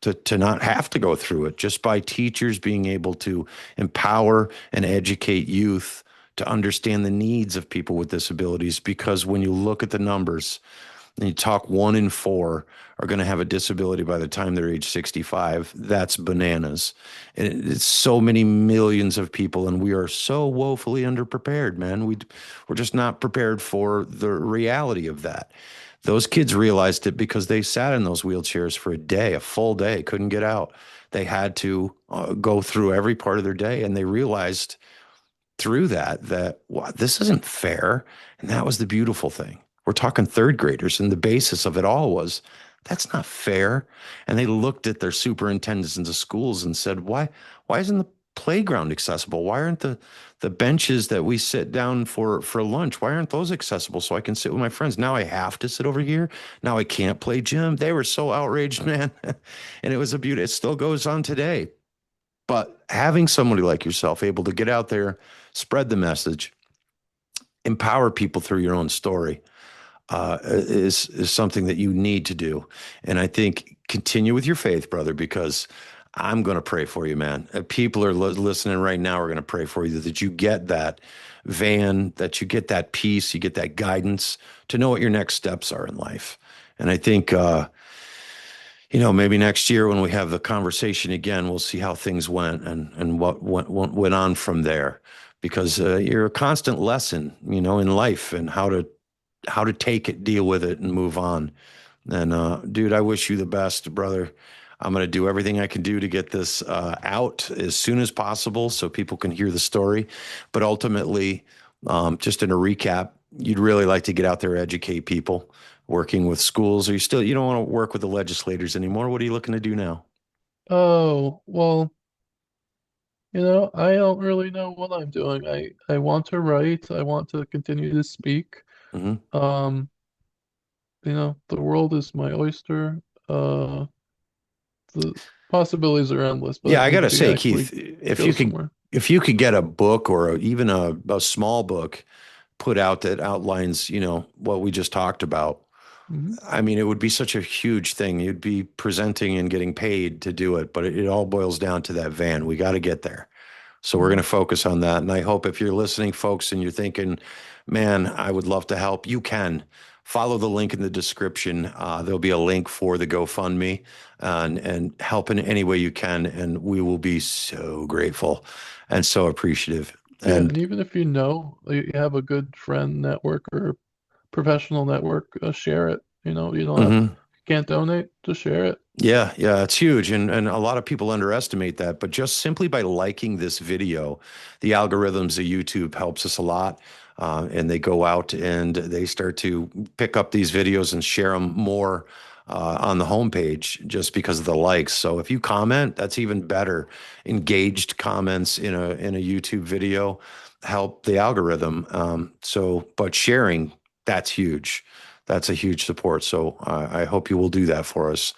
S1: to not have to go through it, just by teachers being able to empower and educate youth to understand the needs of people with disabilities. Because when you look at the numbers and you talk, 1 in 4 are going to have a disability by the time they're age 65. That's bananas. And it's so many millions of people, and we are so woefully underprepared, man. We're just not prepared for the reality of that. Those kids realized it because they sat in those wheelchairs for a day, a full day, couldn't get out. They had to go through every part of their day, and they realized through that wow, this isn't fair. And that was the beautiful thing. We're talking third graders, and the basis of it all was that's not fair. And they looked at their superintendents in the schools and said, why isn't the playground accessible? Why aren't the benches that we sit down for lunch, why aren't those accessible so I can sit with my friends? Now I have to sit over here. Now I can't play gym. They were so outraged, man. And it was a beauty. It still goes on today. But having somebody like yourself able to get out there, spread the message, empower people through your own story, is something that you need to do. And I think continue with your faith, brother, because I'm going to pray for you, man. People are listening right now are going to pray for you that you get that van, that you get that peace, you get that guidance to know what your next steps are in life. And I think, maybe next year when we have the conversation again, we'll see how things went and what went on from there. Because you're a constant lesson, in life and how to take it, deal with it, and move on. And dude, I wish you the best, brother. I'm going to do everything I can do to get this out as soon as possible so people can hear the story. But ultimately, just in a recap, you'd really like to get out there, educate people, working with schools, or you don't want to work with the legislators anymore. What are you looking to do now?
S2: Oh, well, I don't really know what I'm doing. I want to write. I want to continue to speak.
S1: Hmm.
S2: Um, the world is my oyster. The possibilities are endless, but
S1: Yeah,
S2: I
S1: I
S2: need
S1: gotta
S2: to
S1: say,
S2: actually
S1: Keith, if
S2: go
S1: you could,
S2: somewhere.
S1: if you could get a book or even a small book put out that outlines, what we just talked about.
S2: Hmm.
S1: I mean, it would be such a huge thing. You'd be presenting and getting paid to do it, but it all boils down to that van. We got to get there. So we're going
S2: Hmm.
S1: to focus on that. And I hope if you're listening, folks, and you're thinking, man, I would love to help, you can follow the link in the description. There'll be a link for the GoFundMe, and help in any way you can. And we will be so grateful and so appreciative.
S2: Yeah,
S1: And
S2: and even if you have a good friend network or professional network, share it. You don't have,
S1: mhm.
S2: can't donate, just share it.
S1: Yeah, yeah, it's huge. And a lot of people underestimate that. But just simply by liking this video, the algorithms of YouTube helps us a lot. And they go out and they start to pick up these videos and share them more on the homepage just because of the likes. So if you comment, that's even better. Engaged comments in a YouTube video help the algorithm. But sharing, that's huge. That's a huge support. So I hope you will do that for us.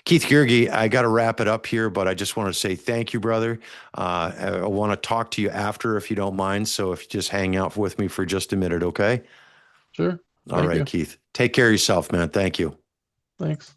S1: Keith Gurgui, I got to wrap it up here, but I just want to say thank you, brother. I want to talk to you after if you don't mind. So if you just hang out with me for just a minute, okay?
S2: Sure.
S1: All
S2: Thank
S1: right,
S2: you.
S1: Keith. Take care of yourself, man. Thank you.
S2: Thanks.